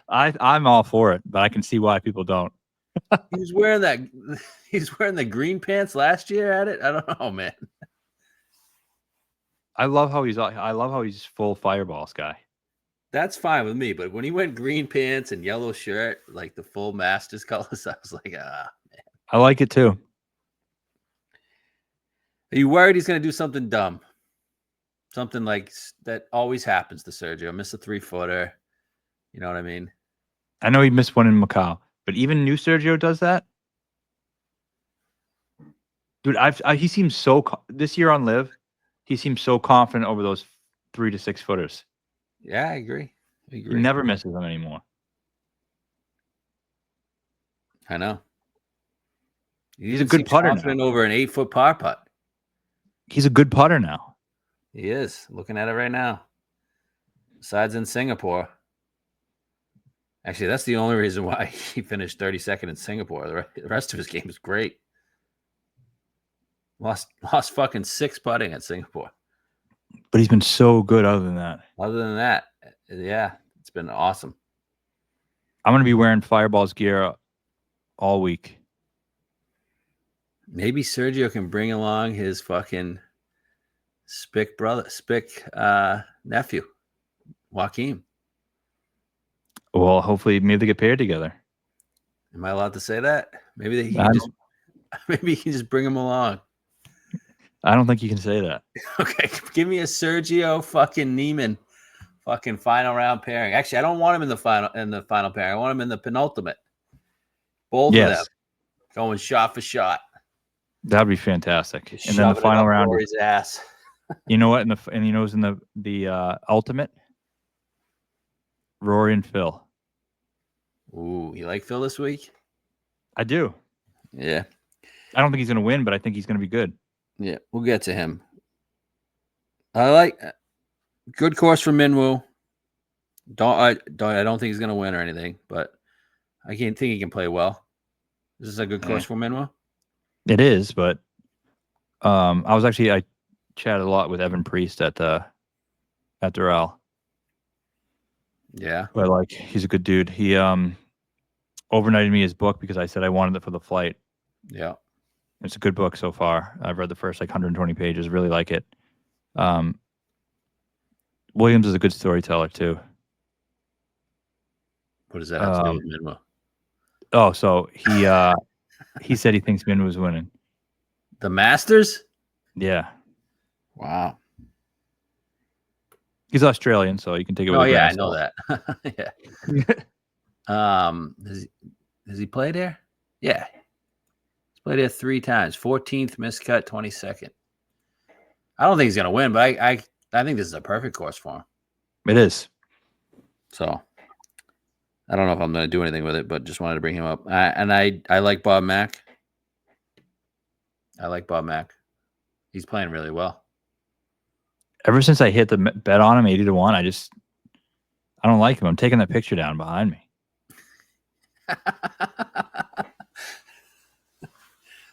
S1: I'm all for it, but I can see why people don't.
S2: He was wearing that. He's wearing the green pants last year at it. I don't know, man.
S1: I love how he's full Fireballs guy.
S2: That's fine with me, but when he went green pants and yellow shirt, like the full Masters colors, I was like, man.
S1: I like it too.
S2: Are you worried he's going to do something dumb? Something like that always happens to Sergio. Miss a 3-footer. You know what I mean?
S1: I know he missed one in Macau, but even new Sergio does that. Dude, he seems so this year on Live. He seems so confident over 3 to 6 footers.
S2: Yeah, I agree.
S1: He never misses them anymore.
S2: I know.
S1: He's a good putter
S2: confident
S1: now.
S2: over an 8-foot par putt.
S1: He's a good putter now.
S2: He is. Looking at it right now. Besides in Singapore. Actually, that's the only reason why he finished 32nd in Singapore. The rest of his game is great. Lost fucking 6 putting at Singapore.
S1: But he's been so good other than that.
S2: Other than that, yeah, it's been awesome.
S1: I'm going to be wearing Fireball's gear all week.
S2: Maybe Sergio can bring along his fucking spick nephew, Joaquin.
S1: Well, hopefully, maybe they get paired together.
S2: Am I allowed to say that? Maybe he can just bring him along.
S1: I don't think you can say that.
S2: Okay, give me a Sergio fucking Niemann fucking final round pairing. Actually, I don't want him in the final pairing. I want him in the penultimate. Both of them going shot for shot.
S1: That'd be fantastic. And then the final round,
S2: Rory's ass.
S1: You know what? And you know who's in the ultimate? Rory and Phil.
S2: Ooh, you like Phil this week?
S1: I do.
S2: Yeah.
S1: I don't think he's going to win, but I think he's going to be good.
S2: Yeah, we'll get to him. I like good course for Minwoo. I don't think he's going to win or anything, but I can't think he can play well. This is a good course for Minwoo.
S1: It is, but I chatted a lot with Evan Priest at Doral.
S2: Yeah,
S1: but he's a good dude. He overnighted me his book because I said I wanted it for the flight.
S2: Yeah.
S1: It's a good book so far. I've read the first 120 pages. Really like it. Williams is a good storyteller too.
S2: What does that have to do with Minwoo?
S1: Oh, so he said he thinks Minwoo was winning.
S2: The Masters?
S1: Yeah.
S2: Wow.
S1: He's Australian, so you can take it with a grain of
S2: salt. I know that. Yeah. Has he played there? Yeah. He's played there 3 times. 14th, miscut, 22nd. I don't think he's going to win, but I think this is a perfect course for him.
S1: It is.
S2: So, I don't know if I'm going to do anything with it, but just wanted to bring him up. I like Bob Mack. I like Bob Mack. He's playing really well.
S1: Ever since I hit the bet on him 80 to 1, I don't like him. I'm taking that picture down behind me.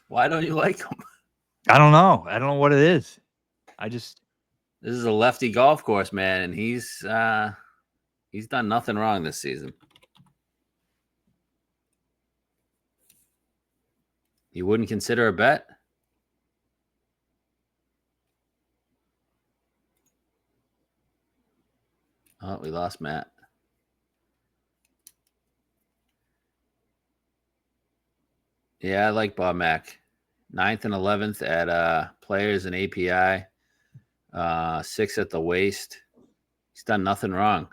S2: Why don't you like him?
S1: I don't know. I don't know what it is. This
S2: is a lefty golf course, man, and he's done nothing wrong this season. You wouldn't consider a bet? Oh, we lost Matt. Yeah, I like Bob Mack. 9th and 11th at Players and API. 6th at the Waste. He's done nothing wrong.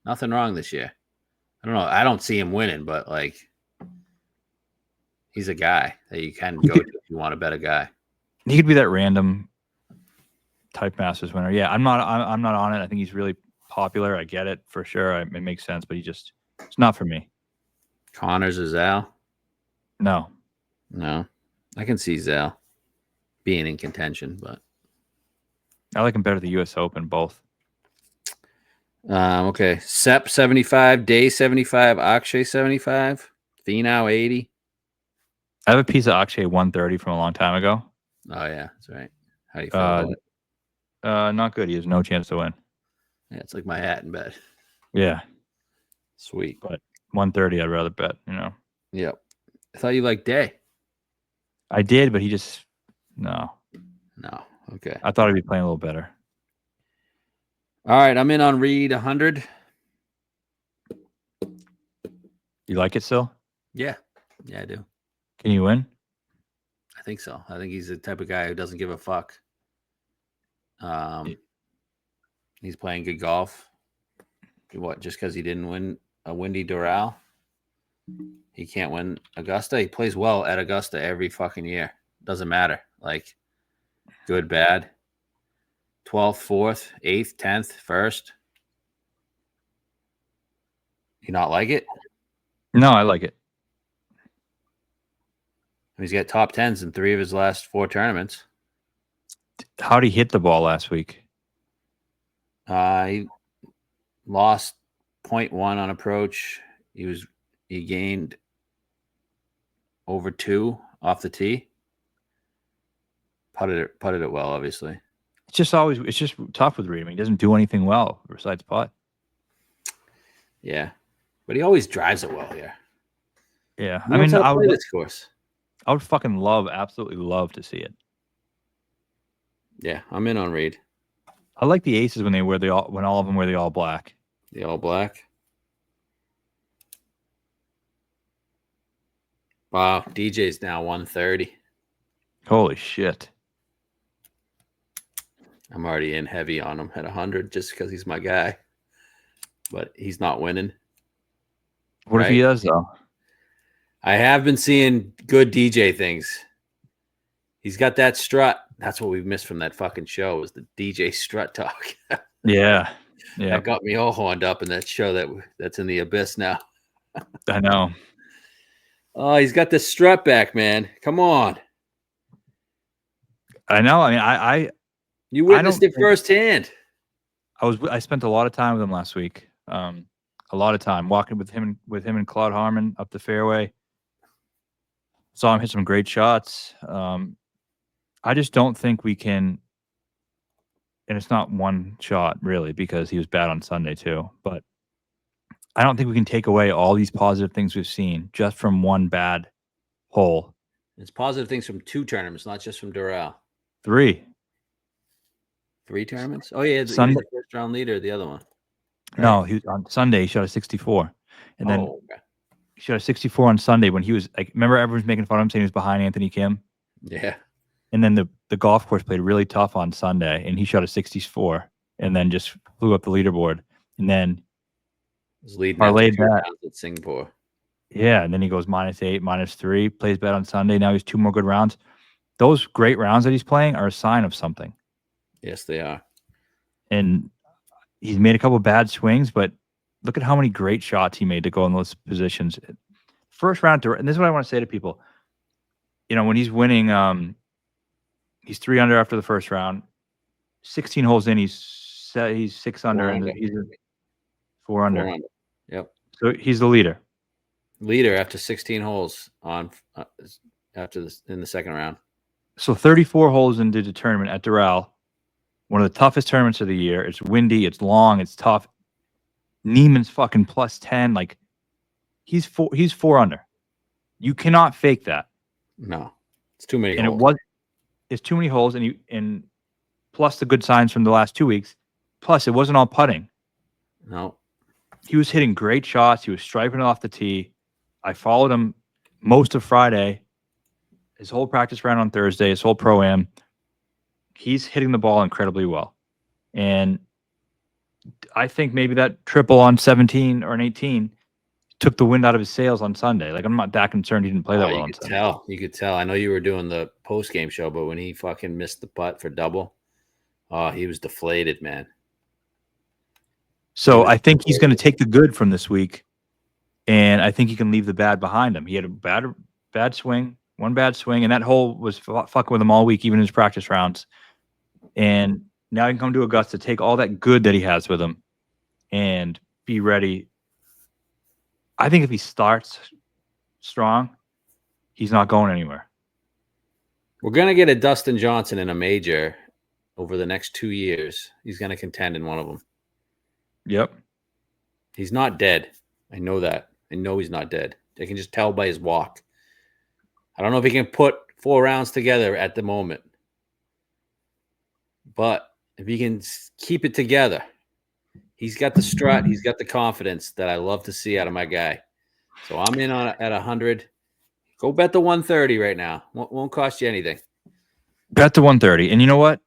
S2: Nothing wrong this year. I don't know. I don't see him winning, but he's a guy that you can go to if you want to bet a guy.
S1: He could be that random type Masters winner. Yeah, I'm not on it. I think he's really popular. I get it for sure. It makes sense, but it's not for me.
S2: Connors or Zal?
S1: No.
S2: I can see Zal being in contention, but
S1: I like him better at the U.S. Open, both.
S2: Okay. Sepp 75, Day 75, Akshay 75, Finau 80.
S1: I have a piece of Akshay 130 from a long time ago.
S2: Oh yeah, that's right. How do you feel about
S1: it? Not good. He has no chance to win.
S2: Yeah, it's like my Hatton bet.
S1: Yeah.
S2: Sweet.
S1: But 130, I'd rather bet,
S2: Yep. I thought you liked Day.
S1: I did, but he just no.
S2: Okay.
S1: I thought he'd be playing a little better.
S2: All right, I'm in on Reed 100.
S1: You like it still?
S2: Yeah, I do.
S1: Can you win?
S2: I think so. I think he's the type of guy who doesn't give a fuck. He's playing good golf. What? Just because he didn't win a Windy Doral, he can't win Augusta. He plays well at Augusta every fucking year. Doesn't matter. Good, bad. 12th, 4th, 8th, 10th, 1st. You not like it?
S1: No, I like it.
S2: He's got top 10s in 3 of his last 4 tournaments.
S1: How'd he hit the ball last week?
S2: He lost 0.1 on approach. He gained over 2 off the tee. Putted it well, obviously.
S1: It's just tough with Reed. He doesn't do anything well besides putt.
S2: Yeah, but he always drives it well here.
S1: Yeah,
S2: I mean, I would play this course.
S1: I would fucking absolutely love to see it.
S2: Yeah, I'm in on Reed.
S1: I like the aces when all of them wear the all black.
S2: The all black. Wow, DJ's now 130.
S1: Holy shit.
S2: I'm already in heavy on him at 100 just because he's my guy. But he's not winning.
S1: What if he does, though?
S2: I have been seeing good DJ things. He's got that strut. That's what we've missed from that fucking show was the DJ strut talk.
S1: Yeah.
S2: That got me all horned up in that show that's in the abyss now.
S1: I know.
S2: Oh, he's got the strut back, man. Come on.
S1: I know. I mean,
S2: you witnessed it firsthand.
S1: I spent a lot of time with him last week. A lot of time walking with him and Claude Harmon up the fairway. Saw him hit some great shots. I just don't think we can, and it's not one shot really because he was bad on Sunday too, but I don't think we can take away all these positive things we've seen just from one bad hole.
S2: It's positive things from 2 tournaments, not just from Doral.
S1: 3
S2: tournaments? Oh, yeah.
S1: Sunday.
S2: He was the first round leader, the other one.
S1: Right? No, he was on Sunday. He shot a 64. And then he shot a 64 on Sunday when he was like, remember everyone's making fun of him saying he was behind Anthony Kim?
S2: Yeah.
S1: And then the golf course played really tough on Sunday and he shot a 64 and then just flew up the leaderboard. And then
S2: was leading
S1: that
S2: at Singapore.
S1: Yeah, and then he goes -8, -3, plays bad on Sunday. Now he's 2 more good rounds. Those great rounds that he's playing are a sign of something.
S2: Yes, they are.
S1: And he's made a couple of bad swings, but look at how many great shots he made to go in those positions. First round, and this is what I want to say to people. When he's winning, he's 3 under after the first round. 16 holes in, he's 6 under, and he's 4 under.
S2: 4 under. Yep.
S1: So he's the leader.
S2: Leader after 16 holes in the second round.
S1: So 34 holes into the tournament at Doral, one of the toughest tournaments of the year. It's windy, it's long, it's tough. Niemann's fucking +10. Like he's 4 under. You cannot fake that.
S2: No, it's too many.
S1: It's too many holes, and plus the good signs from the last 2 weeks. Plus, it wasn't all putting.
S2: No,
S1: he was hitting great shots. He was striping it off the tee. I followed him most of Friday. His whole practice round on Thursday, his whole pro-am. He's hitting the ball incredibly well. And I think maybe that triple on 17 or an 18 took the wind out of his sails on Sunday. Like, I'm not that concerned he didn't play that well on Sunday.
S2: You could tell. I know you were doing the post-game show, but when he fucking missed the putt for double, he was deflated, man.
S1: So I think he's going to take the good from this week, and I think he can leave the bad behind him. He had a bad swing, one bad swing, and that hole was fucking with him all week, even in his practice rounds. And now he can come to Augusta, take all that good that he has with him, and be ready. I think if he starts strong, he's not going anywhere.
S2: We're going to get a Dustin Johnson in a major over the next 2 years. He's going to contend in one of them.
S1: Yep.
S2: He's not dead. I know that. I know he's not dead. I can just tell by his walk. I don't know if he can put 4 rounds together at the moment. But if he can keep it together, he's got the strut. He's got the confidence that I love to see out of my guy. So I'm in on at 100. Go bet the 130 right now. Won't cost you anything.
S1: Bet the 130. And you know what?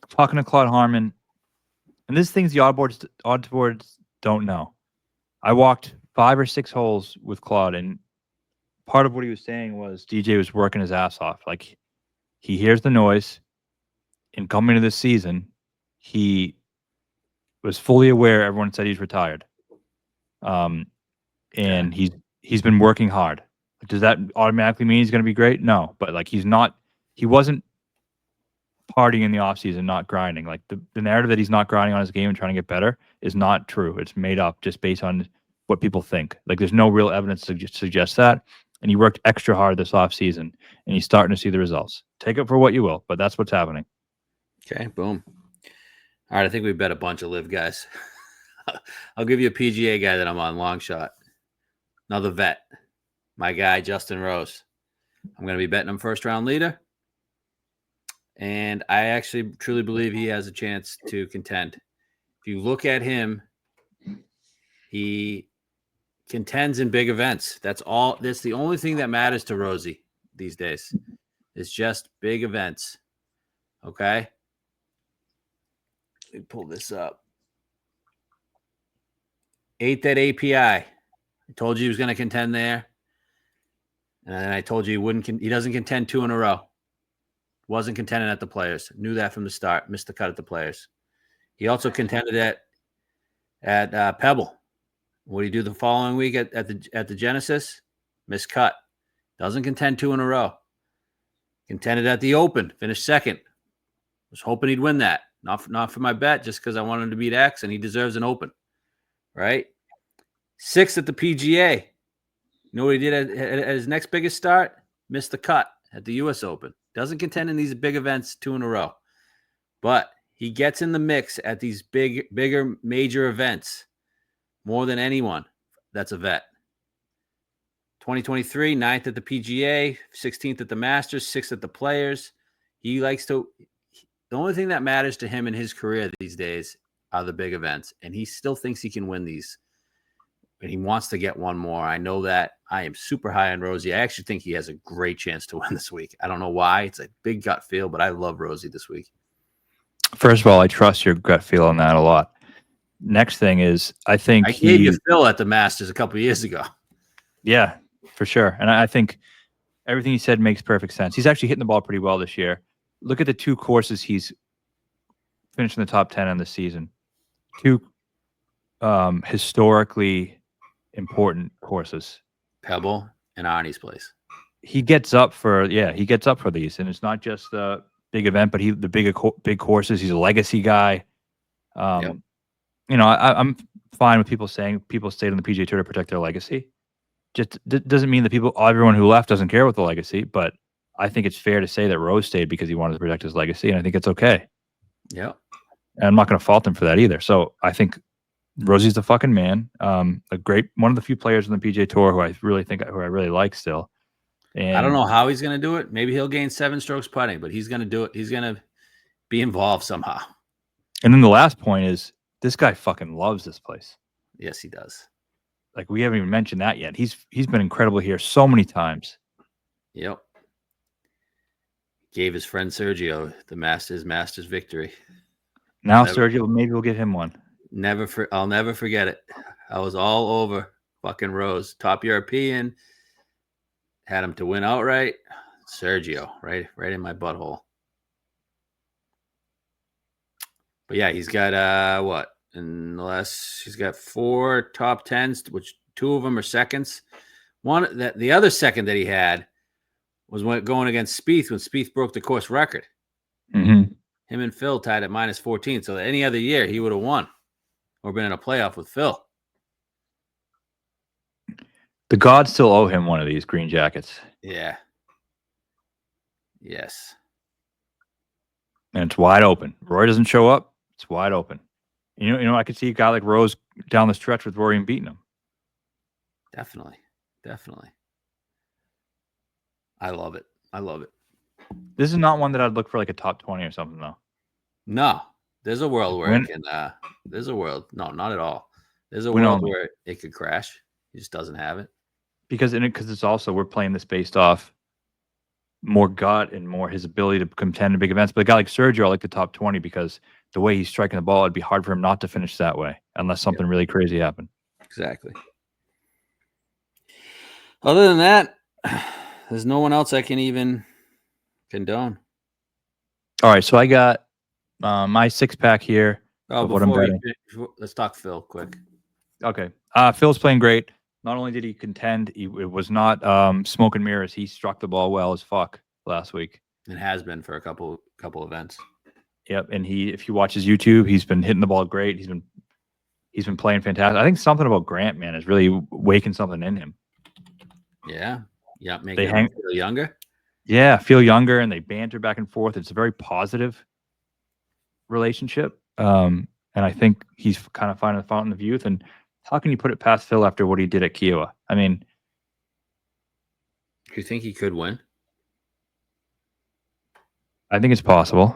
S1: Talking to Claude Harmon, and this thing's the odds boards don't know. I walked 5 or 6 holes with Claude, and part of what he was saying was DJ was working his ass off. Like, he hears the noise. in coming to this season, he was fully aware everyone said he's retired. And he's been working hard. Does that automatically mean he's going to be great? No, but like he wasn't partying in the offseason, not grinding. Like the narrative that he's not grinding on his game and trying to get better is not true. It's made up just based on what people think. Like there's no real evidence to suggest that. And he worked extra hard this offseason, and he's starting to see the results. Take it for what you will, but that's what's happening.
S2: Okay, boom. All right, I think we bet a bunch of live guys. I'll give you a PGA guy that I'm on, long shot. Another vet, my guy, Justin Rose. I'm going to be betting him first round leader. And I actually truly believe he has a chance to contend. If you look at him, he contends in big events. That's all. That's the only thing that matters to Rosie these days. It's just big events. Okay. Let me pull this up. 8th at API. I told you he was going to contend there. And then I told you he wouldn't. He doesn't contend 2 in a row. Wasn't contending at the Players. Knew that from the start. Missed the cut at the Players. He also contended at Pebble. What did he do the following week at the Genesis? Missed cut. Doesn't contend 2 in a row. Contended at the Open. Finished second. Was hoping he'd win that. Not for my bet, just because I wanted him to beat X, and he deserves an Open. Right? 6th at the PGA. You know what he did at his next biggest start? Missed the cut at the U.S. Open. Doesn't contend in these big events 2 in a row. But he gets in the mix at these bigger major events more than anyone that's a vet. 2023, 9th at the PGA, 16th at the Masters, 6th at the Players. He likes to – the only thing that matters to him in his career these days are the big events. And he still thinks he can win these. And he wants to get one more. I know that. I am super high on Rosie. I actually think he has a great chance to win this week. I don't know why. It's a big gut feel, but I love Rosie this week.
S1: First of all, I trust your gut feel on that a lot. Next thing is, I think
S2: I gave you Phil at the Masters a couple of years ago.
S1: Yeah, for sure. And I think everything he said makes perfect sense. He's actually hitting the ball pretty well this year. Look at the 2 courses he's finished in the top 10 on the season. 2 historically important courses.
S2: Pebble and Arnie's Place.
S1: He gets up for these, and it's not just the big event, but the big courses. He's a legacy guy.
S2: Yep.
S1: You know, I'm fine with people saying people stayed on the PGA Tour to protect their legacy. Just doesn't mean that everyone who left doesn't care with the legacy, but I think it's fair to say that Rose stayed because he wanted to protect his legacy, and I think it's okay.
S2: Yeah.
S1: And I'm not going to fault him for that either. So I think Rosie's the fucking man. One of the few players on the PGA Tour who I really like still. And
S2: I don't know how he's going to do it. Maybe he'll gain 7 strokes putting, but he's going to do it. He's going to be involved somehow.
S1: And then the last point is this guy fucking loves this place.
S2: Yes, he does.
S1: Like, we haven't even mentioned that yet. He's been incredible here so many times.
S2: Yep. Gave his friend Sergio the Masters victory.
S1: Now Sergio, maybe we'll get him one.
S2: I'll never forget it. I was all over fucking Rose. Top European. Had him to win outright. Sergio, right in my butthole. But yeah, he's got what? He's got 4 top 10s, which 2 of them are seconds. The other second that he had was when going against Spieth when Spieth broke the course record.
S1: Mm-hmm.
S2: Him and Phil tied at -14. So any other year he would have won or been in a playoff with Phil.
S1: The gods still owe him one of these green jackets.
S2: Yeah. Yes.
S1: And it's wide open. Rory doesn't show up. It's wide open. You know, I could see a guy like Rose down the stretch with Rory and beating him.
S2: Definitely. I love it.
S1: This is not one that I'd look for like a top 20 or something, though.
S2: No. There's a world where it can there's a world. No, not at all. There's a world where it could crash. He just doesn't have it. Because
S1: it's also, we're playing this based off more gut and more his ability to contend in big events. But a guy like Sergio, I like the top 20 because the way he's striking the ball, it'd be hard for him not to finish that way unless something really crazy happened.
S2: Exactly. Other than that, there's no one else I can even condone.
S1: All right, so I got my 6-pack here
S2: Oh,
S1: of what I'm
S2: before
S1: betting.
S2: let's talk Phil quick.
S1: Okay. Phil's playing great. Not only did he contend, it was not smoke and mirrors. He struck the ball well as fuck last week.
S2: It has been for a couple events.
S1: Yep, and if you watch his YouTube, he's been hitting the ball great. He's been playing fantastic. I think something about Grant, man, is really waking something in him.
S2: Yeah, making him feel younger.
S1: Yeah, feel younger, and they banter back and forth. It's a very positive relationship, and I think he's kind of finding the fountain of youth. And how can you put it past Phil after what he did at Kiowa? I mean,
S2: do you think he could win?
S1: I think it's possible.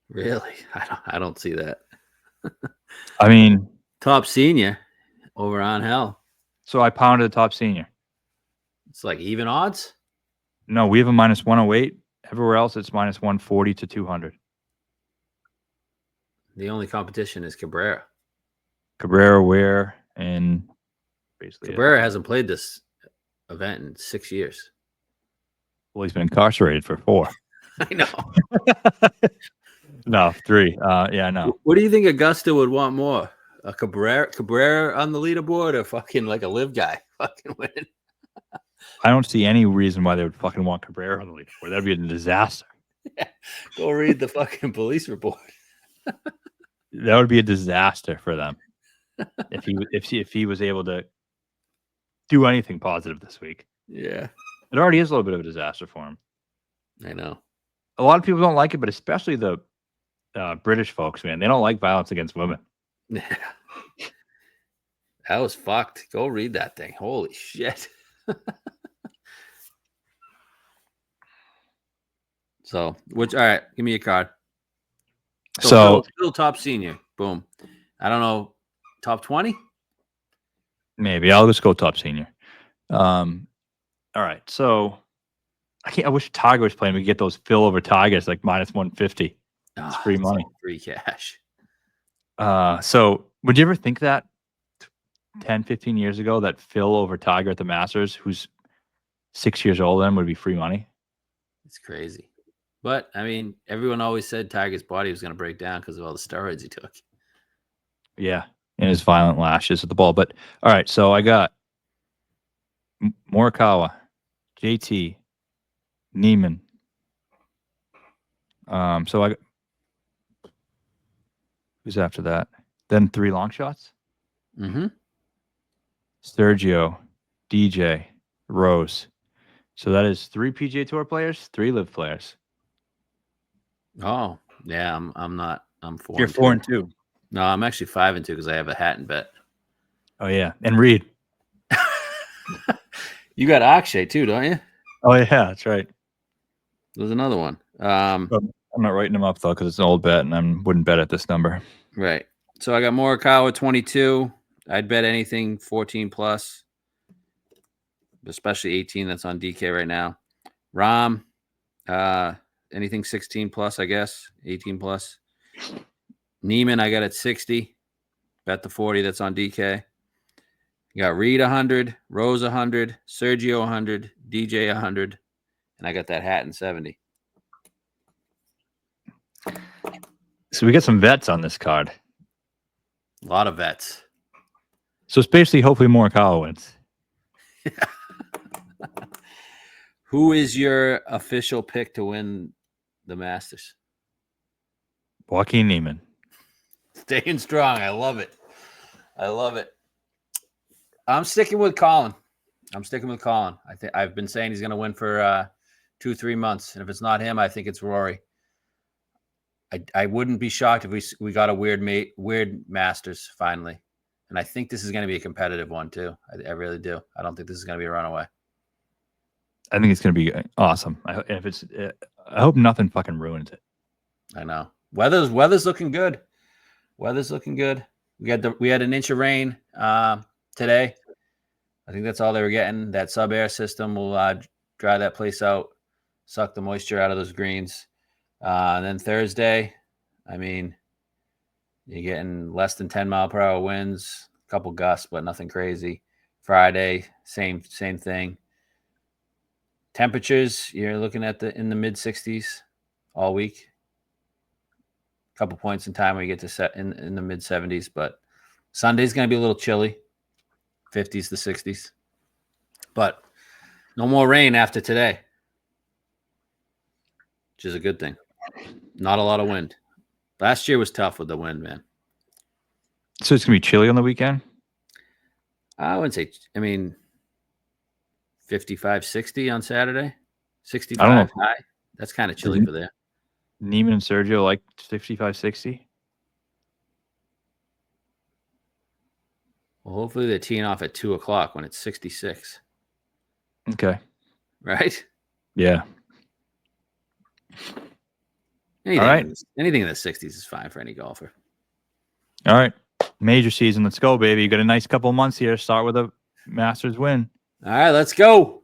S2: Really? I don't see that.
S1: I mean,
S2: top senior over on hell.
S1: So I pounded the top senior.
S2: It's like even odds?
S1: No, we have a minus 108. Everywhere else, it's minus 140 to 200.
S2: The only competition is Cabrera.
S1: Ware, and basically
S2: Cabrera hasn't played this event in 6 years.
S1: Well, he's been incarcerated for 4.
S2: I know.
S1: No, 3. Yeah, no.
S2: What do you think Augusta would want more? A Cabrera on the leaderboard, or fucking like a live guy fucking winning?
S1: I don't see any reason why they would fucking want Cabrera on the leaderboard. That'd be a disaster.
S2: Yeah. Go read the fucking police report.
S1: That would be a disaster for them if he was able to do anything positive this week.
S2: Yeah,
S1: it already is a little bit of a disaster for him.
S2: I know.
S1: A lot of people don't like it, but especially the British folks, man, they don't like violence against women.
S2: Yeah, that was fucked. Go read that thing. Holy shit. So, all right, give me a card. So Phil top senior. Boom. I don't know. Top 20?
S1: Maybe. I'll just go top senior. All right. So I wish Tiger was playing. We could get those Phil over Tigers like minus 150. It's free money.
S2: Free cash.
S1: So would you ever think that 10, 15 years ago that Phil over Tiger at the Masters, who's 6 years old then, would be free money?
S2: It's crazy. But, I mean, everyone always said Tiger's body was going to break down because of all the steroids he took.
S1: Yeah, and his violent lashes at the ball. But, all right, so I got Morikawa, JT, Niemann. So I got... Who's after that? Then 3 long shots?
S2: Mm-hmm.
S1: Sergio, DJ, Rose. So that is 3 PGA Tour players, 3 live players.
S2: Oh, yeah, I'm not. I'm 4.
S1: You're 4 and 2.
S2: No, I'm actually 5 and 2 because I have a Hatton bet.
S1: Oh yeah, and Reed.
S2: You got Akshay too, don't you?
S1: Oh yeah, that's right.
S2: There's another one.
S1: I'm not writing them up though because it's an old bet, and I wouldn't bet at this number.
S2: Right. So I got Morikawa 22. I'd bet anything 14 plus, especially 18. That's on DK right now. Rahm, anything 16 plus, I guess. 18 plus. Niemann, I got at 60. Bet the 40. That's on DK. You got Reed 100, Rose 100, Sergio 100, DJ 100, and I got that Hatton 70.
S1: So we got some vets on this card.
S2: A lot of vets.
S1: So it's basically hopefully Morikawa wins.
S2: Who is your official pick to win the Masters?
S1: Joaquin Niemann.
S2: Staying strong. I love it. I love it. I'm sticking with Colin. I think I've been saying he's going to win for 2-3 months, and if it's not him, I think it's Rory. I wouldn't be shocked if we got a weird Masters finally, and I think this is going to be a competitive one too. I really do. I don't think this is going to be a runaway.
S1: I think it's going to be awesome. I hope nothing fucking ruins it.
S2: I know. Weather's looking good. Weather's looking good. We had an inch of rain today. I think that's all they were getting. That sub-air system will dry that place out, suck the moisture out of those greens. And then Thursday, I mean, you're getting less than 10 mile per hour winds, a couple gusts, but nothing crazy. Friday, same thing. Temperatures, you're looking at in the mid 60s. all week. A couple points in time when you get to set in the mid 70s, but Sunday's going to be a little chilly, 50s to 60s. But no more rain after today, which is a good thing. Not a lot of wind. Last year was tough with the wind, man.
S1: So it's going to be chilly on the weekend?
S2: I wouldn't say, 55, 60 on Saturday, 65 high. That's kind of chilly for there.
S1: Niemann and Sergio like 55, 60?
S2: Well, hopefully they're teeing off at 2 o'clock when it's 66.
S1: Okay.
S2: Right?
S1: Yeah.
S2: Anything,
S1: all right.
S2: Anything in the 60s is fine for any golfer.
S1: All right. Major season. Let's go, baby. You got a nice couple of months here. Start with a Masters win.
S2: All right, let's go.